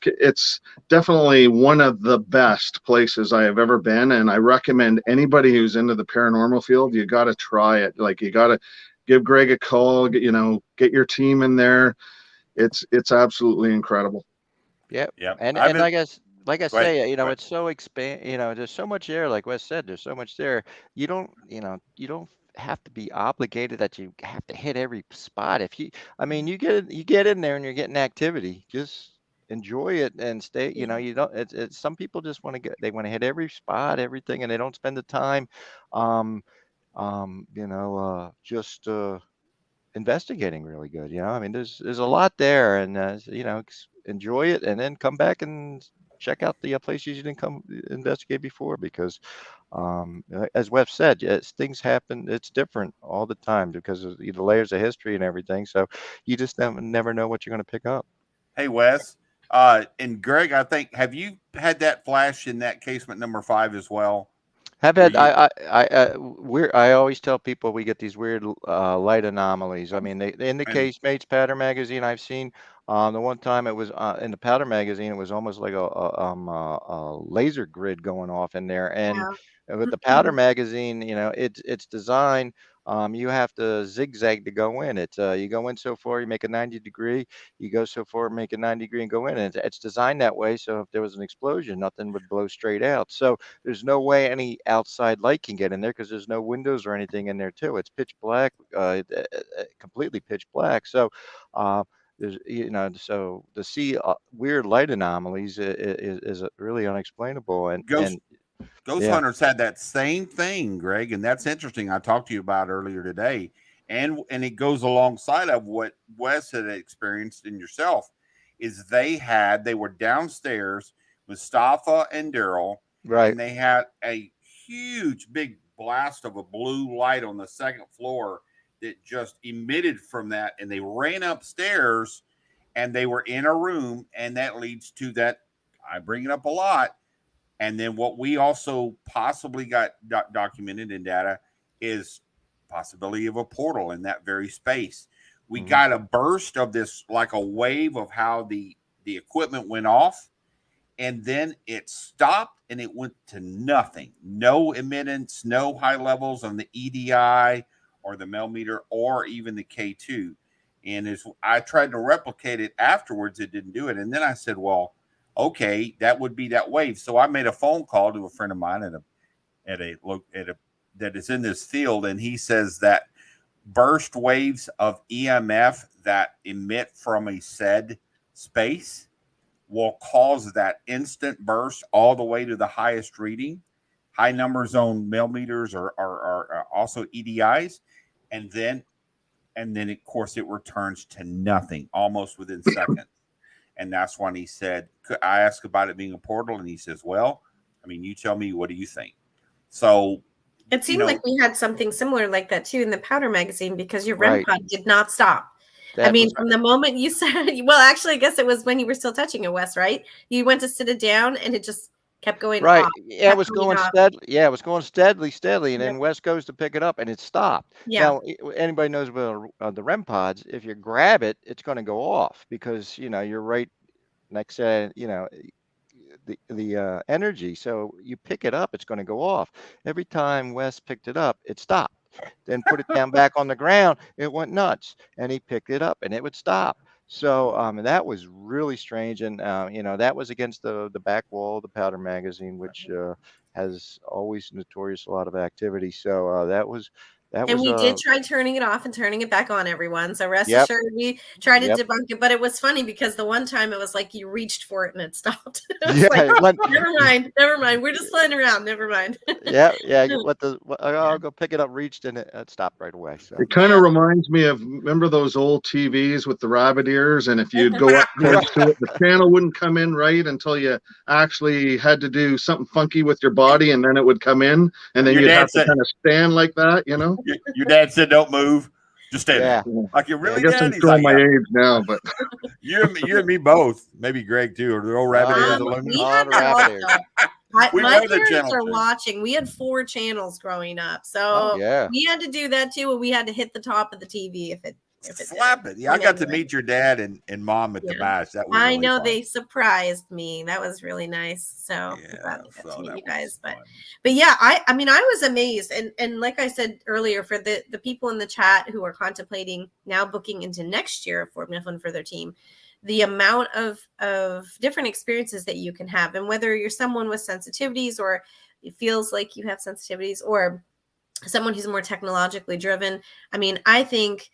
It's definitely one of the best places I have ever been, and I recommend anybody who's into the paranormal field, you got to try it. Like, you got to give Greg a call, get your team in there. It's absolutely incredible. Yep. Yep. And like I say, it's so there's so much there. Like Wes said, there's so much there. You don't have to be obligated that you have to hit every spot. You get in there and you're getting activity. Just enjoy it and stay. You don't. It's some people just want to hit every spot, everything, and they don't spend the time, just investigating really good. There's a lot there, and enjoy it, and then come back and check out the places you didn't come investigate before, because as Wes said, yes, things happen. It's different all the time because of the layers of history and everything. So you just never know what you're going to pick up. Hey, Wes, and Greg, I think, have you had that flash in that casement number 5 as well? I've Were had you? I always tell people we get these weird light anomalies. I mean, they in the And Casemates Powder magazine I've seen. The one time it was in the Powder magazine, it was almost like a laser grid going off in there. And with the Powder Yeah. magazine, it's designed. You have to zigzag to go in. You go in so far, you make a 90 degree. You go so far, make a 90 degree, and go in. And it's designed that way, so if there was an explosion, nothing would blow straight out. So there's no way any outside light can get in there because there's no windows or anything in there too. It's pitch black, completely pitch black. So there's so to see weird light anomalies is really unexplainable. And Ghost Ghost yeah, Hunters had that same thing, Greg, and that's interesting. I talked to you about earlier today, and it goes alongside of what Wes had experienced in yourself. Is they were downstairs, Mustafa and Daryl, right. and they had a huge big blast of a blue light on the second floor that just emitted from that, and they ran upstairs, and they were in a room, and that leads to that. I bring it up a lot, and then what we also possibly got documented in data is possibility of a portal in that very space. We Hmm. got a burst of this, like a wave of how the equipment went off, and then it stopped and it went to nothing. No emittance, no high levels on the EDI or the millimeter or even the K2. And as I tried to replicate it afterwards, it didn't do it. And then I said, well, okay, that would be that wave. So I made a phone call to a friend of mine at a that is in this field, and he says that burst waves of EMF that emit from a said space will cause that instant burst all the way to the highest reading. High numbers on millimeters are also EDIs, and then of course it returns to nothing almost within seconds. And that's when he said, I asked about it being a portal, and he says, well, I mean, you tell me, what do you think? So, It you seemed like know, we had something similar like that too in the Powder magazine because your REM Right. pod did not stop. I That mean, was from the moment you said, well, actually, I guess it was when you were still touching it, Wes, right? You went to sit it down and it just kept going right. off, Yeah, it kept was going going off. steadily. Yeah, it was going steadily, and Yep. then Wes goes to pick it up, and it stopped. Yeah. Now, anybody knows about the REM pods? If you grab it, it's going to go off because you're right next to the energy. So you pick it up, it's going to go off. Every time Wes picked it up, it stopped. Then put it down back on the ground, it went nuts, and he picked it up, and it would stop. So that was really strange, and that was against the back wall of the Powder magazine, which has always notorious a lot of activity. So that And was we did try turning it off and turning it back on, everyone. So rest yep, assured, we tried to yep. debunk it, but it was funny because the one time it was like you reached for it and it stopped. It was Yeah, like, it oh, went. never mind. We're just playing around. Never mind. Yeah. I'll go pick it up, reached, and it stopped right away. So It kind Yeah. of reminds me of, remember those old TVs with the rabbit ears, and if you'd go up right, close to it, the channel wouldn't come in right until you actually had to do something funky with your body, and then it would come in, and then your you'd dad have to said, kind of stand like that, you know? your dad said, don't move, just stay there. yeah, Yeah. Like, you yeah. I really, guess Dad? I'm He's showing like, my yeah. age now, but You and me both. Maybe Greg too, or the old rabbit ears aluminum. We All had the that rabbit also. ears. We My were the parents channel are too. watching. We had 4 channels growing up, Oh so yeah. we had to do that too. And we had to hit the top of the TV if it Slap it. Yeah, I went got to anywhere. meet your dad and mom at the Yeah. bash. That was I really know fun. they surprised me. That was really nice. So I'm Yeah, glad I got so to meet that you was guys. fun. But yeah, I mean I was amazed. And like I said earlier, for the people in the chat who are contemplating now booking into next year for Mifflin for their team, the amount of different experiences that you can have, and whether you're someone with sensitivities or it feels like you have sensitivities, or someone who's more technologically driven. I mean, I think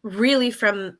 really from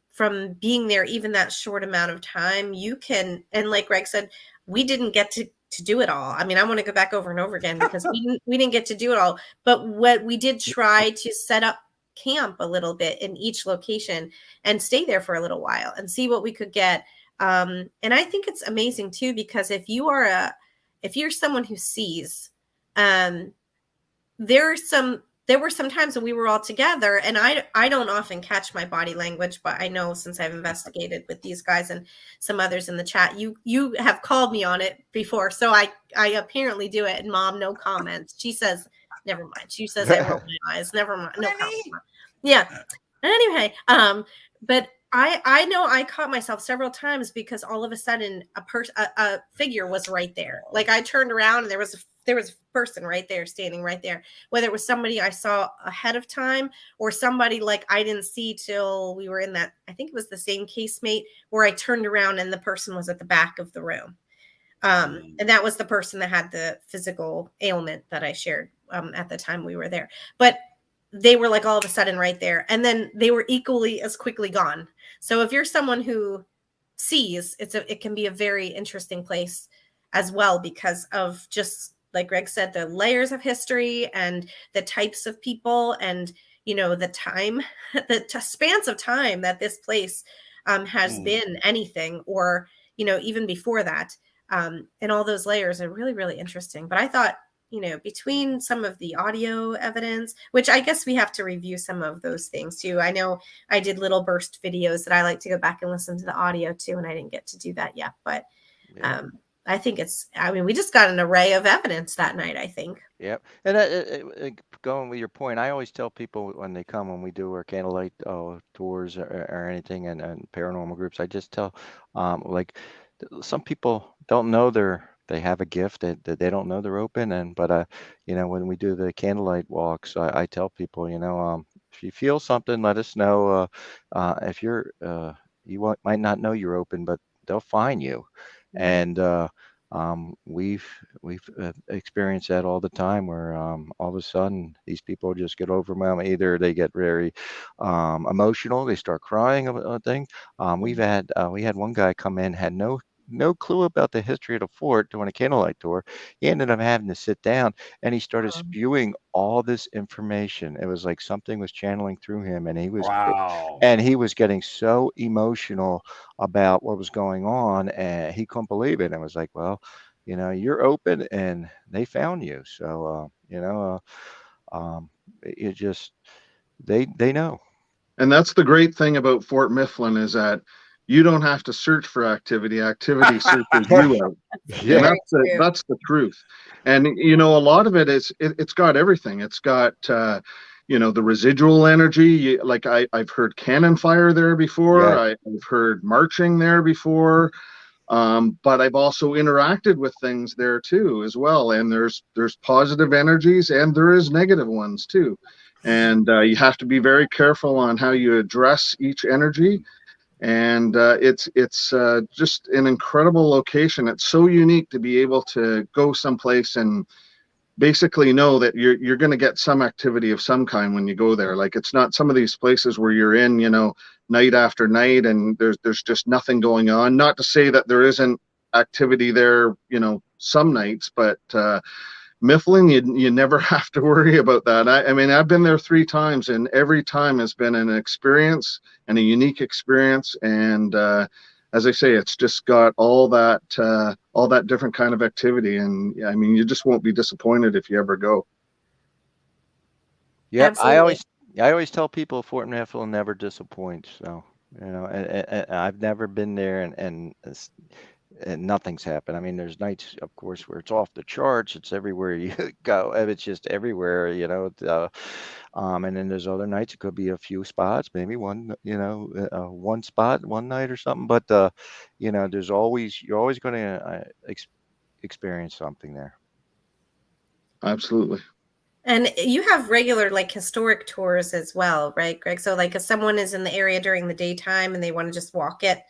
being there even that short amount of time, you can, and like Greg said, we didn't get to do it all. I mean, I want to go back over and over again because we didn't get to do it all, but what we did try to set up camp a little bit in each location and stay there for a little while and see what we could get. And I think it's amazing too, because if you're someone who sees, there are some there were some times when we were all together, and I don't often catch my body language, but I know since I've investigated with these guys and some others in the chat, you have called me on it before, so I apparently do it. And Mom, no comments. She says, never mind. She says I roll my eyes. Never mind. No comments. Yeah. Anyway, but I know I caught myself several times because all of a sudden a figure was right there. Like I turned around and there was a person right there, standing right there. Whether it was somebody I saw ahead of time or somebody like I didn't see till we were in that, I think it was the same casemate where I turned around and the person was at the back of the room. And that was the person that had the physical ailment that I shared at the time we were there. But they were like all of a sudden right there, and then they were equally as quickly gone. So if you're someone who sees, it can be a very interesting place as well, because of just like Greg said, the layers of history and the types of people, and the time, the spans of time that this place has been anything, or even before that, and all those layers are really, really interesting. But I thought, between some of the audio evidence, which I guess we have to review some of those things too. I know I did little burst videos that I like to go back and listen to the audio too, and I didn't get to do that yet. But I think we just got an array of evidence that night, I think. Yep. And going with your point, I always tell people when they come, when we do our candlelight tours or anything, and paranormal groups, I just tell, like, some people don't know they have a gift that they don't know they're open. But when we do the candlelight walks, I tell people, if you feel something, let us know. If might not know you're open, but they'll find you. And we've experienced that all the time, where all of a sudden these people just get overwhelmed. Either they get very emotional, they start crying about things. We had one guy come in, had no clue about the history of the fort, doing a candlelight tour. He ended up having to sit down, and he started spewing all this information. It was like something was channeling through him, and he was getting so emotional about what was going on, and he couldn't believe it. And it was like, well, you're open, and they found you. So it just they know. And that's the great thing about Fort Mifflin, is that you don't have to search for activity. Activity searches you out. Yeah. And that's the truth. And a lot of it is it's got everything. It's got the residual energy. Like I've heard cannon fire there before. Yeah. I've heard marching there before. But I've also interacted with things there too as well. And there's positive energies, and there is negative ones too. And you have to be very careful on how you address each energy. And it's just an incredible location. It's so unique to be able to go someplace and basically know that you're going to get some activity of some kind when you go there. Like, it's not some of these places where you're in, night after night, and there's just nothing going on. Not to say that there isn't activity there, some nights, but Mifflin, you never have to worry about that. I mean, I've been there 3 times, and every time has been an experience, and a unique experience. And as I say, it's just got all that different kind of activity. And I mean, you just won't be disappointed if you ever go. Yep. Absolutely. I always tell people Fort Mifflin never disappoints. So, and I've never been there, and nothing's happened. I mean, there's nights, of course, where it's off the charts. It's everywhere you go. It's just everywhere, and then there's other nights. It could be a few spots, maybe one, one spot, one night or something. But, you're always going to experience something there. Absolutely. And you have regular like historic tours as well, right, Greg? So like if someone is in the area during the daytime and they want to just walk it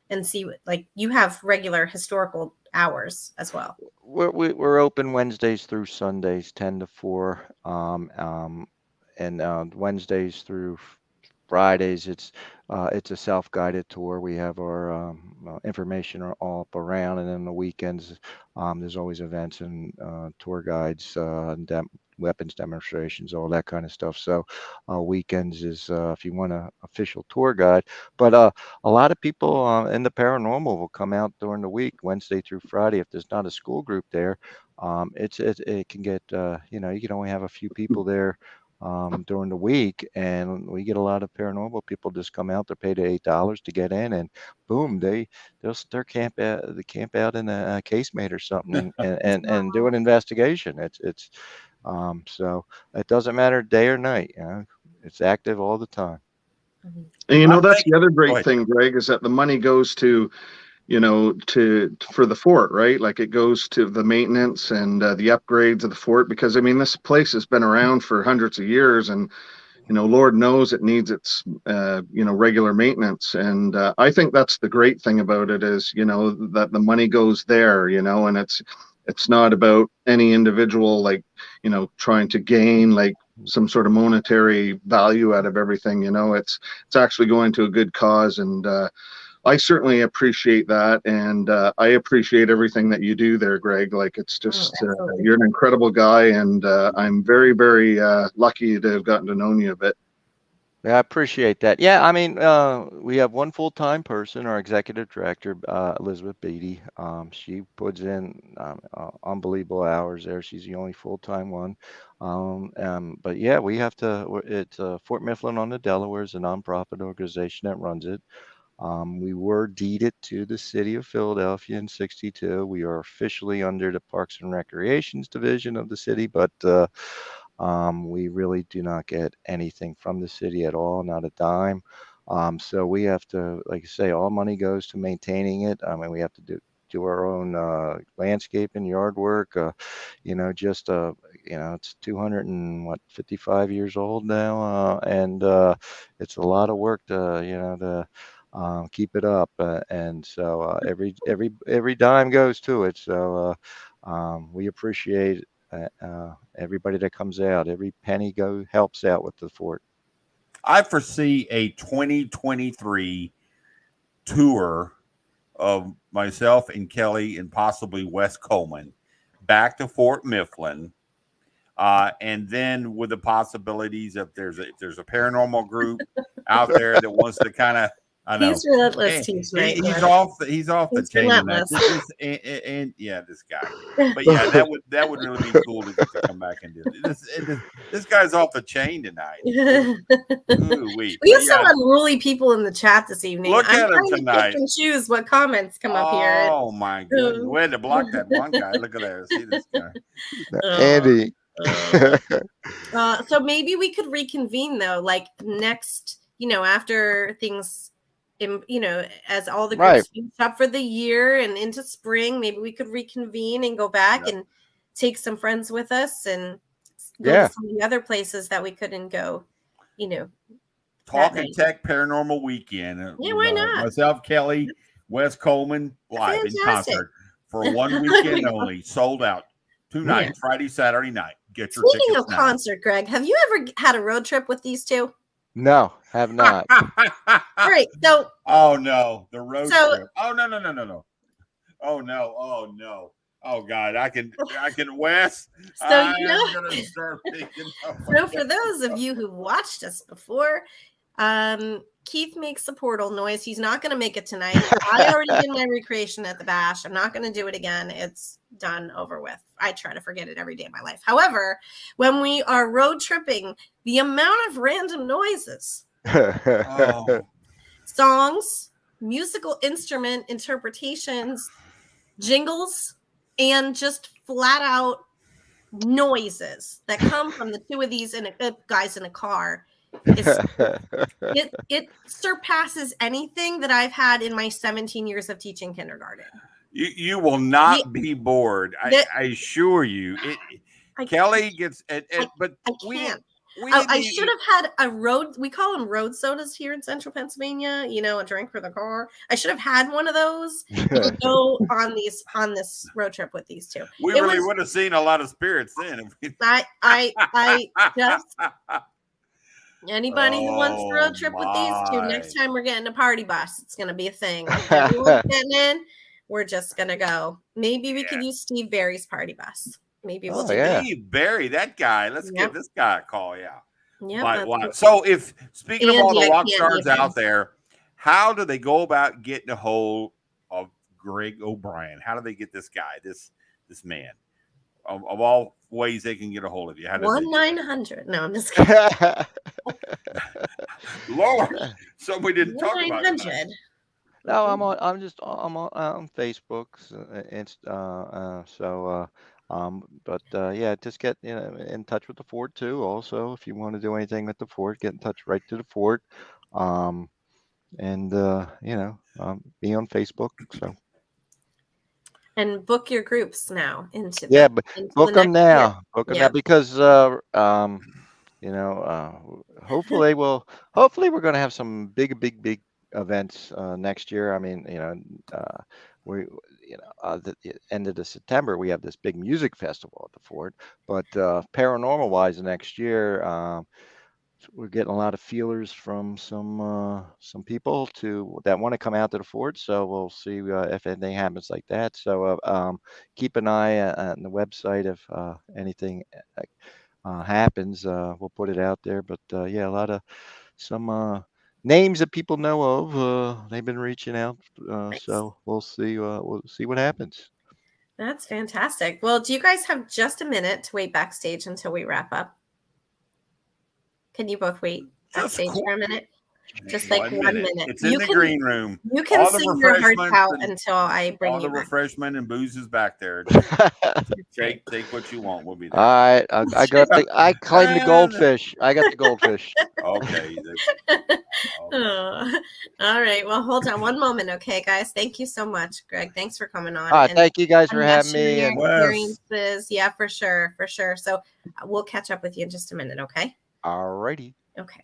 and see, like, you have regular historical hours as well. We're open Wednesdays through Sundays, 10 to 4, and Wednesdays through Fridays, it's a self-guided tour. We have our information all up around, and then the weekends, there's always events and tour guides, and weapons demonstrations, all that kind of stuff. So weekends is if you want an official tour guide. But a lot of people in the paranormal will come out during the week, Wednesday through Friday. If there's not a school group there, it can get you can only have a few people there during the week, and we get a lot of paranormal people just come out. They pay the $8 to get in, and boom, they'll camp out in a casemate or something, and do an investigation. So it doesn't matter day or night. It's active all the time. And I'm that's thinking, the other go great ahead. thing, Greg, is that the money goes to, for the fort, right? Like it goes to the maintenance and the upgrades of the fort, because I mean, this place has been around for hundreds of years, and Lord knows it needs its regular maintenance. And I think that's the great thing about it is, that the money goes there, and it's not about any individual, like, trying to gain like some sort of monetary value out of everything. It's actually going to a good cause. And I certainly appreciate that, and I appreciate everything that you do there, Greg. Like, it's just you're an incredible guy, and I'm very, very lucky to have gotten to know you a bit. Yeah, I appreciate that. Yeah, I mean, we have one full-time person, our executive director, Elizabeth Beatty. She puts in unbelievable hours there. She's the only full-time one. But yeah, we have to. It's Fort Mifflin on the Delaware is a nonprofit organization that runs it. We were deeded to the city of Philadelphia in '62. We are officially under the Parks and Recreations division of the city, but we really do not get anything from the city at all, not a dime. So we have to, like I say, all money goes to maintaining it. I mean, we have to do our own landscaping, yard work. It's 255 years old now, and it's a lot of work to keep it up, and so every dime goes to it. So we appreciate everybody that comes out. Every penny helps out with the fort. I foresee a 2023 tour of myself and Kelly and possibly Wes Coleman back to Fort Mifflin. And then with the possibilities if there's a paranormal group out there that wants to kind of, I know He's relentless, he's he's off the chain tonight. And yeah, this guy. But yeah, that would really be cool to get to come back and do it. This guy's off the chain tonight. We have some unruly people in the chat this evening. Look at him trying tonight. to pick and choose what comments come up here. Oh my goodness! We had to block that one guy. Look at there. See this guy, Andy. So maybe we could reconvene though, like next, after things, as all the groups finish up for the year and into spring, maybe we could reconvene and go back and take some friends with us and go to some of the other places that we couldn't go, Talk and Tech Paranormal Weekend. Yeah, why not? Myself, Kelly, Wes Coleman, live in concert for one weekend only. Sold out. 2 nights, Friday, Saturday night. Get your tickets. Speaking of concert, Greg, have you ever had a road trip with these two? No, have not. All right. So. Oh no, the road trip. Oh no. Oh no. Oh no. Oh God, I can Wes. So I'm gonna start thinking. So for those of you who've watched us before, Keith makes a portal noise. He's not going to make it tonight. I already did my recreation at the bash. I'm not going to do it again. It's done, over with. I try to forget it every day of my life. However, when we are road tripping, the amount of random noises, songs, musical instrument interpretations, jingles, and just flat out noises that come from the two of these guys in a car. It surpasses anything that I've had in my 17 years of teaching kindergarten. You will not be bored. I assure you. Kelly gets but I can't. I should have had a road. We call them road sodas here in central Pennsylvania. A drink for the car. I should have had one of those to go on this road trip with these two. We really would have seen a lot of spirits then. I just. Anybody who wants to road trip with these two, next time we're getting a party bus, it's going to be a thing. Everyone's getting in. We're just going to go. Maybe we could use Steve Barry's party bus. Maybe we'll do Steve Barry, that guy. Let's give this guy a call. Yeah. Yeah. So speaking of all the rock stars out there, how do they go about getting a hold of Greg O'Brien? How do they get this guy, this man? of all ways they can get a hold of you. How does it? 1-900. No, I'm just kidding. Lord, something we didn't talk about tonight. 1-900. No, I'm on Facebook, but yeah, just get in touch with the fort too. Also, if you want to do anything with the fort, get in touch right to the fort, and be on Facebook. So And book your groups now into yeah, the but into book the them next year. now, Yep. because hopefully we're going to have some big events next year. I mean, we the end of the September we have this big music festival at the fort, but paranormal wise next year, we're getting a lot of feelers from some people that want to come out to the fort. So we'll see if anything happens like that. So keep an eye on the website if anything happens. We'll put it out there. But yeah, a lot of some names that people know of. They've been reaching out. Nice. So we'll see. We'll see what happens. That's fantastic. Well, do you guys have just a minute to wait backstage until we wrap up? Can you both wait backstage for a minute? Just like 1 minute. It's in the green room. You can All the sing your hearts refreshments out and until I bring all you the back. refreshment and booze is back there. Take what you want. We'll be there. All right, I claim the goldfish. I got the goldfish. Okay. Oh, all right. Well, hold on one moment, okay, guys. Thank you so much, Greg. Thanks for coming on. All right, and thank you guys for having sharing me. your And experiences. Yeah, for sure. So we'll catch up with you in just a minute, okay? all righty. Okay.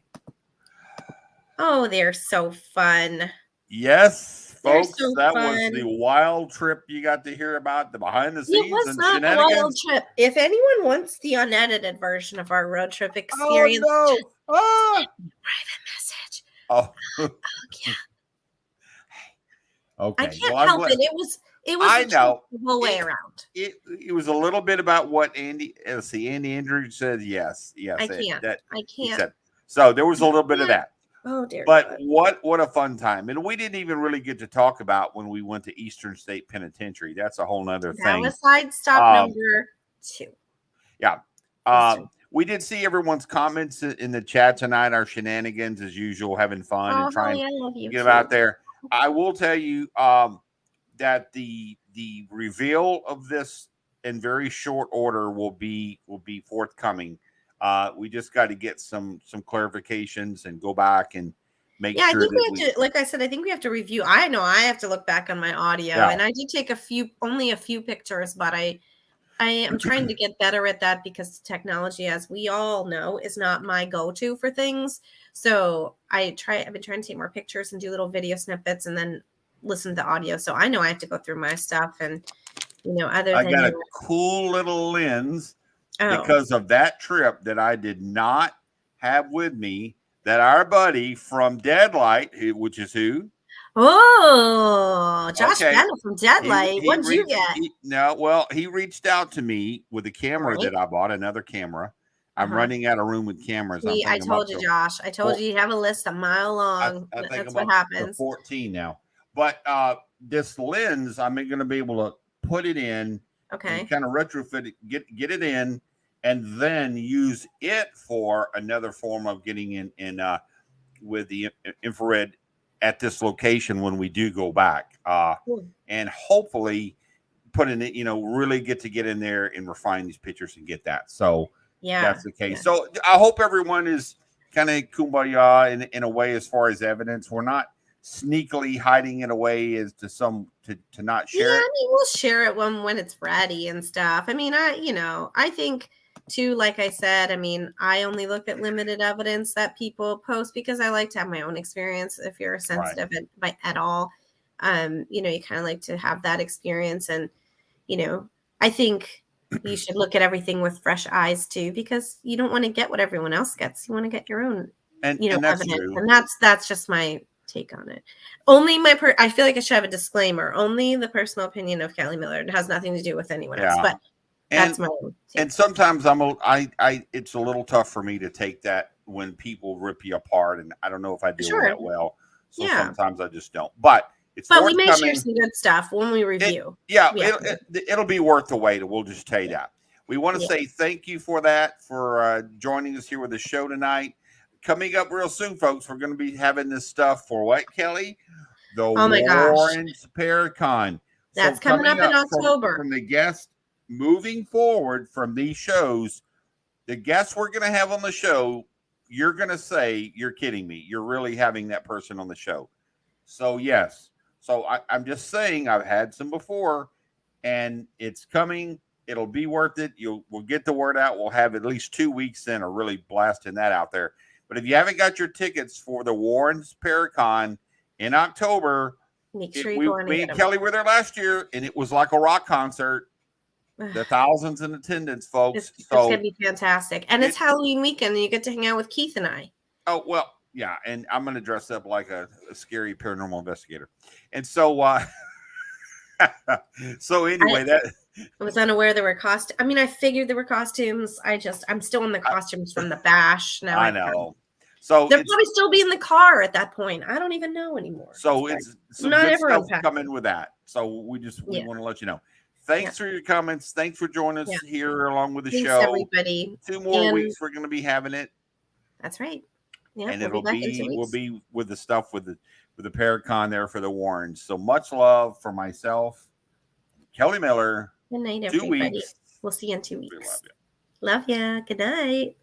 Oh, they're so fun. Yes, They're folks, so that fun. was the wild trip you got to hear about, the behind the scenes It was and not a shenanigans. wild trip. If anyone wants the unedited version of our road trip experience, Oh no! Ah! private message. Oh, Yeah. okay. I can't I'm help glad. it. It was I a trip know. the whole way around. It was a little bit about what Andy. Let's see, Andy Andrews said yes. I can't. He said. So there was a little bit of that. Oh dear. But God. what a fun time. And we didn't even really get to talk about when we went to Eastern State Penitentiary. That's a whole nother That thing. was side stop number 2. Yeah. We did see everyone's comments in the chat tonight, our shenanigans as usual, having fun and trying to get them out there. I will tell you that the reveal of this in very short order will be forthcoming. We just got to get some clarifications and go back and make sure. I think we have to, like I said, I think we have to review. I know I have to look back on my audio, and I did take only a few pictures, but I am trying to get better at that because technology, as we all know, is not my go-to for things. So I've been trying to take more pictures and do little video snippets and then listen to the audio. So I know I have to go through my stuff and, I got a cool little lens because of that trip that I did not have with me, that our buddy from Deadlight, which is who? Oh, Josh Bennett from Deadlight. What did you get? He reached out to me with a camera that I bought, another camera. I'm running out of room with cameras. I told you, Josh. I told you have a list a mile long. I think that's what happens. 14 now. But this lens, I'm going to be able to put it in, and kind of retrofit it, get it in, and then use it for another form of getting in with the infrared at this location when we do go back, and hopefully putting it, really get in there and refine these pictures and get that. So that's the case. So I hope everyone is kind of kumbaya in a way as far as evidence. We're not sneakily hiding it away as to not share it. I mean, we'll share it when it's ready and stuff. I mean, I think too, like I said, I mean, I only look at limited evidence that people post because I like to have my own experience. If you're sensitive at all, you kind of like to have that experience. And, I think you should look at everything with fresh eyes too, because you don't want to get what everyone else gets. You want to get your own, and that's evidence. true. And that's just my take on it. Only I feel like I should have a disclaimer. Only the personal opinion of Kelly Miller. It has nothing to do with anyone else. But that's my own take. And sometimes it's a little tough for me to take that when people rip you apart, and I don't know if I do that well. So sometimes I just don't. But we may share some good stuff when we review. It'll be worth the wait. We'll just tell you that. we want to Yeah. say thank you for that, for joining us here with the show tonight. Coming up real soon, folks, we're going to be having this stuff for what, Kelly? The Oh my gosh. Warrens Paracon. That's coming up in October. From the guests moving forward from these shows, the guests we're going to have on the show, you're going to say, you're kidding me. You're really having that person on the show. So, yes. So, I'm just saying, I've had some before, and it's coming. It'll be worth it. We'll get the word out. We'll have at least 2 weeks then of really blasting that out there. But if you haven't got your tickets for the Warrens Paracon in October, make sure you go on. Me and Kelly were there last year, and it was like a rock concert. The thousands in attendance, folks. It's going to be fantastic. And it's Halloween weekend, and you get to hang out with Keith and I. Oh, well, yeah. And I'm going to dress up like a scary paranormal investigator. And so, so anyway, I was unaware there were costumes. I mean, I figured there were costumes. I'm still in the costumes from the bash. Now I know. So they'll probably still be in the car at that point. I don't even know anymore. So it's some not good everyone stuff coming with that. So we want to let you know. Thanks for your comments. Thanks for joining us here along with the show. Everybody. 2 more weeks we're going to be having it. That's right. Yeah, and we'll be with the stuff with the Paracon there for the Warrens. So much love for myself, Kelly Miller. Good night, 2 everybody. weeks. We'll see you in 2 weeks. Love ya. Good night.